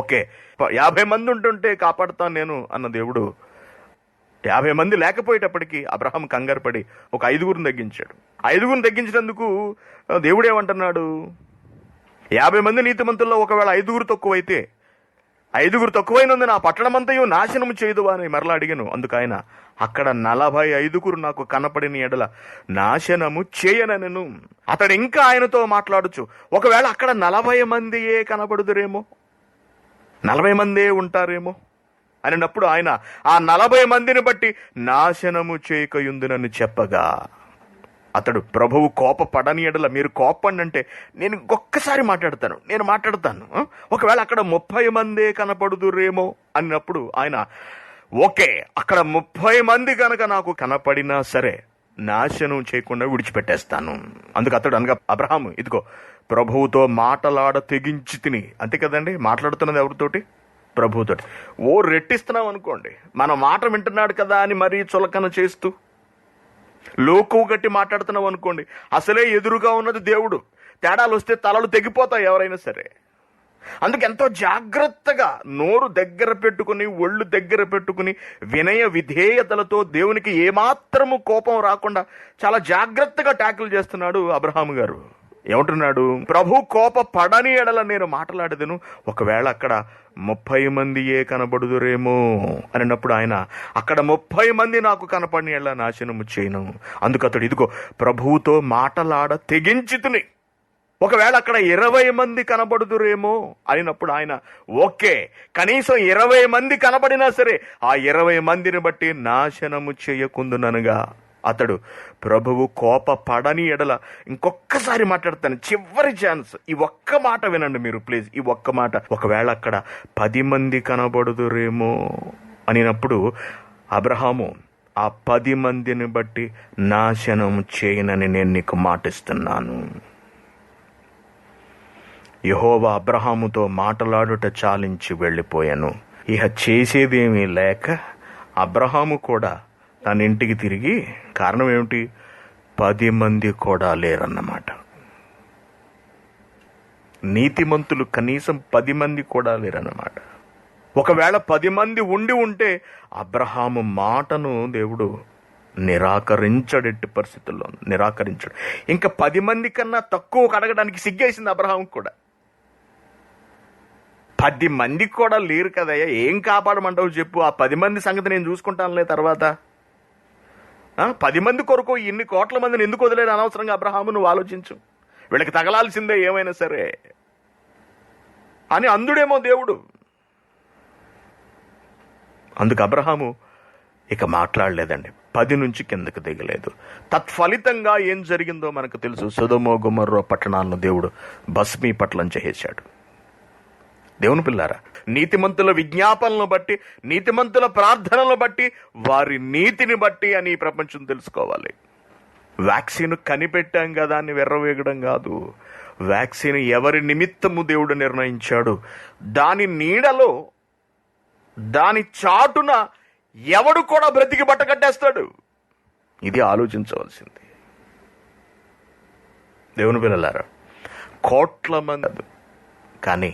S1: ఓకే, 50 మంది ఉంటుంటే కాపాడుతాను నేను అన్న దేవుడు 50 మంది లేకపోయేటప్పటికి అబ్రహాం కంగారు పడి ఒక 5గురిని తగ్గించాడు. 5గురిని తగ్గించినందుకు దేవుడు ఏమంటున్నాడు? 50 మంది నీతిమంతుల్లో ఒకవేళ 5గురు తక్కువైతే, 5గురు తక్కువైనందున ఆ పట్టణమంతయు నాశనము చేయదువా అని మరలా అడిగాను. అందుకు ఆయన, అక్కడ 45గురు నాకు కనపడిన ఎడల నాశనము చేయనను. అతడు ఇంకా ఆయనతో మాట్లాడుచు, ఒకవేళ అక్కడ 40 మందియే కనపడుదురేమో, 40 మందే ఉంటారేమో అన్నప్పుడు ఆయన ఆ 40 మందిని బట్టి నాశనము చేయకయుందునని చెప్పగా, అతడు ప్రభువు కోపపడని ఎడల మీరు కోపండి అంటే నేను ఇంకొక్కసారి మాట్లాడతాను, ఒకవేళ అక్కడ 30 మందే కనపడుదురేమో అన్నప్పుడు ఆయన, ఓకే, అక్కడ 30 మంది కనుక నాకు కనపడినా సరే నాశనం చేయకుండా విడిచిపెట్టేస్తాను. అందుకు అతడు అనగా, అబ్రహాము, ఇదిగో ప్రభువుతో మాటలాడ తెగించి తిని. అంతే కదండి, మాట్లాడుతున్నది ఎవరితోటి? ప్రభువుతోటి. రెట్టిస్తున్నాం అనుకోండి, మన మాట వింటున్నాడు కదా అని మరీ చులకన చేస్తూ లోకువు గట్టి మాట్లాడుతున్నాం అనుకోండి, అసలే ఎదురుగా ఉన్నది దేవుడు, తేడాలు వస్తే తలలు తెగిపోతాయి ఎవరైనా సరే. అందుకు ఎంతో జాగ్రత్తగా నోరు దగ్గర పెట్టుకుని, ఒళ్ళు దగ్గర పెట్టుకుని, వినయ విధేయతలతో దేవునికి ఏమాత్రము కోపం రాకుండా చాలా జాగ్రత్తగా ట్యాకిల్ చేస్తున్నాడు అబ్రహాము గారు. ఏమంటున్నాడు? ప్రభు కోప పడని ఎడల నేను మాట్లాడేదను, ఒకవేళ అక్కడ 30 మందియే కనబడుదురేమో అన్నప్పుడు ఆయన, అక్కడ 30 మంది నాకు కనపడిన ఎడల నాశనము చేయను. అందుకు అతడు, ఇదిగో ప్రభువుతో మాటలాడ తెగించితిని, ఒకవేళ అక్కడ 20 మంది కనబడుదురేమో అయినప్పుడు ఆయన, ఓకే, కనీసం 20 మంది కనబడినా సరే ఆ 20 మందిని బట్టి నాశనము చేయకుందుననగా, అతడు ప్రభువు కోప పడని ఎడల ఇంకొక్కసారి మాట్లాడతాను, చివరి ఛాన్స్, ఈ ఒక్క మాట వినండి మీరు ప్లీజ్, ఈ ఒక్క మాట, ఒకవేళ అక్కడ 10 మంది కనబడుదురేమో అనినప్పుడు అబ్రహాము, ఆ 10 మందిని బట్టి నాశనం చేయనని నేను నీకు మాటిస్తున్నాను. యెహోవా అబ్రహాముతో మాటలాడుట చాలించి వెళ్ళిపోయాను. ఇహ చేసేదేమీ లేక అబ్రహాము కూడా తన ఇంటికి తిరిగి, కారణం ఏమిటి? 10 మంది కూడా లేరన్నమాట. నీతిమంతులు కనీసం 10 మంది కూడా లేరన్నమాట. ఒకవేళ 10 మంది ఉంటే అబ్రహాము మాటను దేవుడు నిరాకరించాడు, ఎట్టి పరిస్థితుల్లో నిరాకరించాడు. ఇంకా 10 మంది కన్నా తక్కువ అడగడానికి సిగ్గేసింది అబ్రహాము కూడా. 10 మందికి కూడా లేరు కదయ్యా, ఏం కాపాడమంటావు చెప్పు, ఆ 10 మంది సంగతి నేను చూసుకుంటానులే తర్వాత. 10 మంది కొరకు ఇన్ని కోట్ల మందిని ఎందుకు వదిలేరు అనవసరంగా అబ్రహాము? నువ్వు ఆలోచించు, వీళ్ళకి తగలాల్సిందే ఏమైనా సరే అని అందుడేమో దేవుడు. అందుకు అబ్రహాము ఇక మాట్లాడలేదండి, 10 నుంచి కిందకు దిగలేదు. తత్ఫలితంగా ఏం జరిగిందో మనకు తెలుసు. సొదొమ గొమొర్రా పట్టణాలను దేవుడు భస్మీపట్లం చేశాడు. దేవుని పిల్లారా, నీతిమంతుల విజ్ఞాపనలను బట్టి, నీతిమంతుల ప్రార్థనలను బట్టి, వారి నీతిని బట్టి అని ఈ ప్రపంచం తెలుసుకోవాలి. వ్యాక్సిన్ కనిపెట్టాం కదా అని వెర్రవేగడం కాదు. వ్యాక్సిన్ ఎవరి నిమిత్తము దేవుడు నిర్ణయించాడు, దాని నీడలో, దాని చాటున ఎవడు కూడా బ్రతికి బట్ట కట్టేస్తాడు. ఇది ఆలోచించవలసింది. దేవుని పిల్లలారా, కోట్ల మంది, కానీ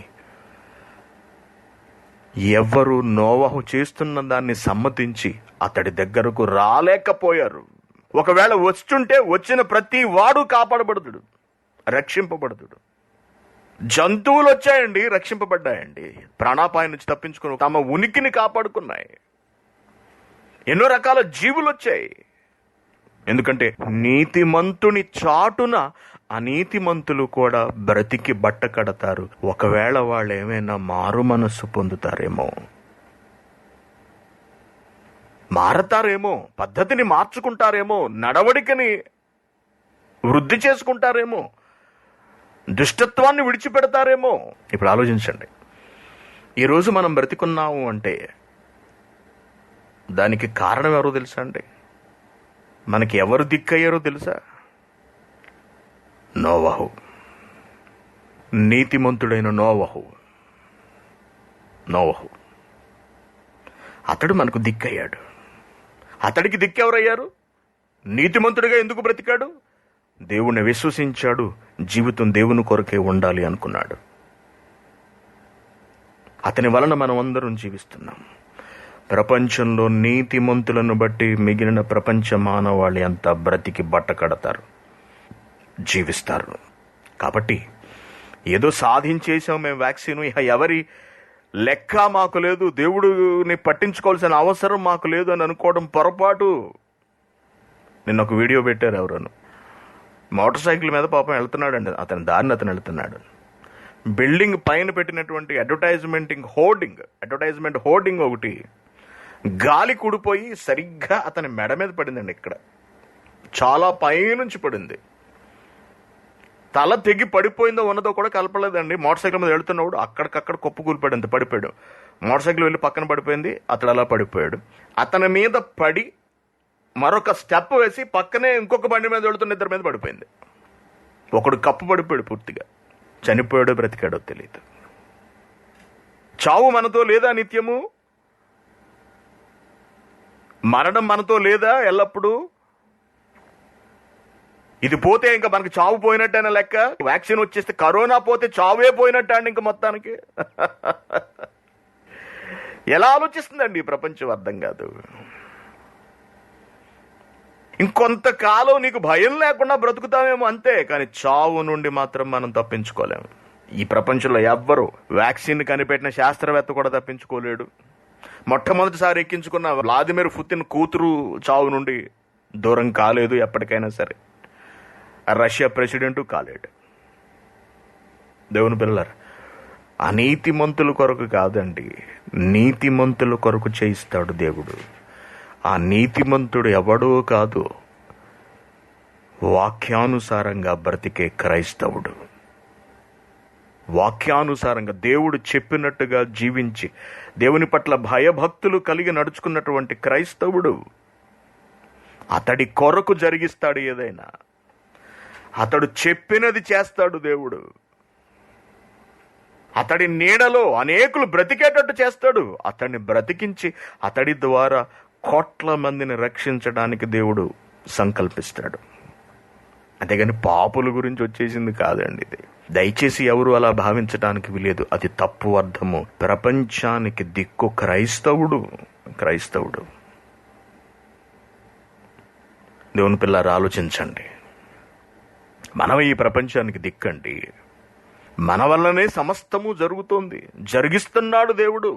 S1: ఎవరు నోవహు చేస్తున్న దాన్ని సమ్మతించి అతడి దగ్గరకు రాలేకపోయారు. ఒకవేళ వచ్చుంటే వచ్చిన ప్రతి వాడు కాపాడబడుతుడు, రక్షింపబడుతుడు. జంతువులు వచ్చాయండి, రక్షింపబడ్డాయండి, ప్రాణాపాయం నుంచి తప్పించుకుని తమ ఉనికిని కాపాడుకున్నాయి. ఎన్నో రకాల జీవులు వచ్చాయి. ఎందుకంటే నీతిమంతుని చాటున అనీతిమంతులు కూడా బ్రతికి బట్ట కడతారు. ఒకవేళ వాళ్ళు ఏమైనా మారు మనస్సు పొందుతారేమో, మారతారేమో, పద్ధతిని మార్చుకుంటారేమో, నడవడికని వృద్ధి చేసుకుంటారేమో, దుష్టత్వాన్ని విడిచిపెడతారేమో. ఇప్పుడు ఆలోచించండి, ఈరోజు మనం బ్రతికున్నాము అంటే దానికి కారణం ఎవరో తెలుసా అండి? మనకి ఎవరు దిక్కయ్యారో తెలుసా? నోవహు, నీతిమంతుడైన నోవహు. అతడు మనకు దిక్కయ్యాడు. అతడికి దిక్కెవరయ్యారు? నీతిమంతుడిగా ఎందుకు బ్రతికాడు? దేవుణ్ణి విశ్వసించాడు, జీవితం దేవుని కొరకే ఉండాలి అనుకున్నాడు. అతని వలన మనం అందరం జీవిస్తున్నాం. ప్రపంచంలో నీతిమంతులను బట్టి మిగిలిన ప్రపంచ మానవాళి అంతా బ్రతికి బట్ట కడతారు, జీవిస్తారు. కాబట్టి ఏదో సాధించేసాం మేము వ్యాక్సిన్, ఇక ఎవరి లెక్క మాకు లేదు, దేవుడిని పట్టించుకోవాల్సిన అవసరం మాకు లేదు అని అనుకోవడం పొరపాటు. నిన్న ఒక వీడియో పెట్టారు, ఎవరను మోటార్ సైకిల్ మీద పాపం వెళ్తున్నాడండి, అతని దారిని అతను వెళ్తున్నాడు. బిల్డింగ్ పైన పెట్టినటువంటి అడ్వర్టైజ్మెంట్ హోర్డింగ్ ఒకటి గాలి కూడిపోయి సరిగ్గా అతని మెడ మీద పడిందండి. ఇక్కడ చాలా పైనుంచి పడింది. తల తెగి పడిపోయిందో ఉన్నదో కూడా కలపలేదండి. మోటార్ సైకిల్ మీద వెళ్తున్నప్పుడు అక్కడికక్కడ కుప్పకూలిపోయాడు, అంత పడిపోయాడు. మోటార్ సైకిల్ వెళ్ళి పక్కన పడిపోయింది, అతడు అలా పడిపోయాడు. అతని మీద పడి మరొక స్టెప్ వేసి పక్కనే ఇంకొక బండి మీద వెళుతున్న ఇద్దరి మీద పడిపోయింది. ఒకడు కప్పు పడిపోయాడు, పూర్తిగా చనిపోయాడో బ్రతికాడో తెలియదు. చావు మనతో లేదా నిత్యము? మరణం మనతో లేదా ఎల్లప్పుడూ? ఇది పోతే ఇంకా మనకు చావు పోయినట్టేనా లెక్క? వ్యాక్సిన్ వచ్చేస్తే కరోనా పోతే చావే పోయినట్టు అండి ఇంక మొత్తానికి. ఎలా ఆలోచిస్తుందండి ఈ ప్రపంచం? అర్థం కాదు. ఇంకొంతకాలం నీకు భయం లేకుండా బ్రతుకుతామేమో అంతే, కానీ చావు నుండి మాత్రం మనం తప్పించుకోలేము. ఈ ప్రపంచంలో ఎవ్వరు వ్యాక్సిన్ కనిపెట్టిన శాస్త్రవేత్త కూడా తప్పించుకోలేడు. మొట్టమొదటిసారి ఎక్కించుకున్న వ్లాదిమిర్ పుతిన్ కూతురు చావు నుండి దూరం కాలేదు ఎప్పటికైనా సరే. రష్యా ప్రెసిడెంట్ కాలేడు. దేవుని పిల్లలారా, అనీతిమంతుల కొరకు కాదండి, నీతిమంతుల కొరకు చేయిస్తాడు దేవుడు. ఆ నీతిమంతుడు ఎవడో కాదు, వాక్యానుసారంగా బ్రతికే క్రైస్తవుడు. వాక్యానుసారంగా దేవుడు చెప్పినట్టుగా జీవించి దేవుని పట్ల భయభక్తులు కలిగి నడుచుకున్నటువంటి క్రైస్తవుడు. అతడి కొరకు జరిగిస్తాడు ఏదైనా. అతడు చెప్పినది చేస్తాడు దేవుడు. అతడి నీడలో అనేకులు బ్రతికేటట్టు చేస్తాడు. అతడిని బ్రతికించి అతడి ద్వారా కోట్ల మందిని రక్షించడానికి దేవుడు సంకల్పిస్తాడు. అంతేగాని పాపుల గురించి వచ్చేసింది కాదండి ఇది. దయచేసి ఎవరు అలా భావించడానికి వీలేదు, అది తప్పు అర్థము. ప్రపంచానికి దిక్కు క్రైస్తవుడు. దేవుని పిల్లలు ఆలోచించండి. మనం ఈ ప్రపంచానికి దిక్కండి. మన వల్లనే సమస్తము జరుగుతోంది, జరిగిస్తున్నాడు దేవుడు.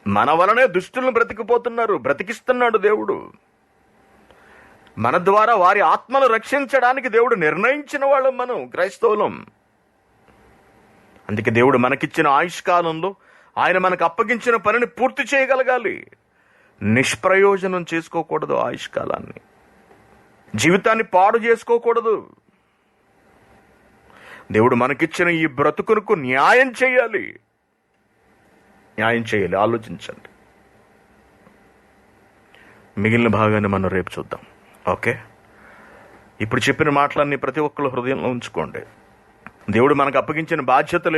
S1: మన వలనే దుష్టులను బ్రతికిస్తున్నాడు దేవుడు. మన ద్వారా వారి ఆత్మను రక్షించడానికి దేవుడు నిర్ణయించిన వాళ్ళం మనం క్రైస్తవులం. అందుకే దేవుడు మనకిచ్చిన ఆయుష్కాలంలో ఆయన మనకు అప్పగించిన పనిని పూర్తి చేయగలగాలి. నిష్ప్రయోజనం చేసుకోకూడదు. ఆయుష్కాలాన్ని, జీవితాన్ని పాడు చేసుకోకూడదు. దేవుడు మనకిచ్చిన ఈ బ్రతుకునకు న్యాయం చేయాలి. ఆలోచించండి. మిగిలిన భాగాన్ని మనం రేపు చూద్దాం. ఓకే, ఇప్పుడు చెప్పిన మాటలన్నీ ప్రతి ఒక్కరు హృదయంలో ఉంచుకోండి. దేవుడు మనకు అప్పగించిన బాధ్యతలు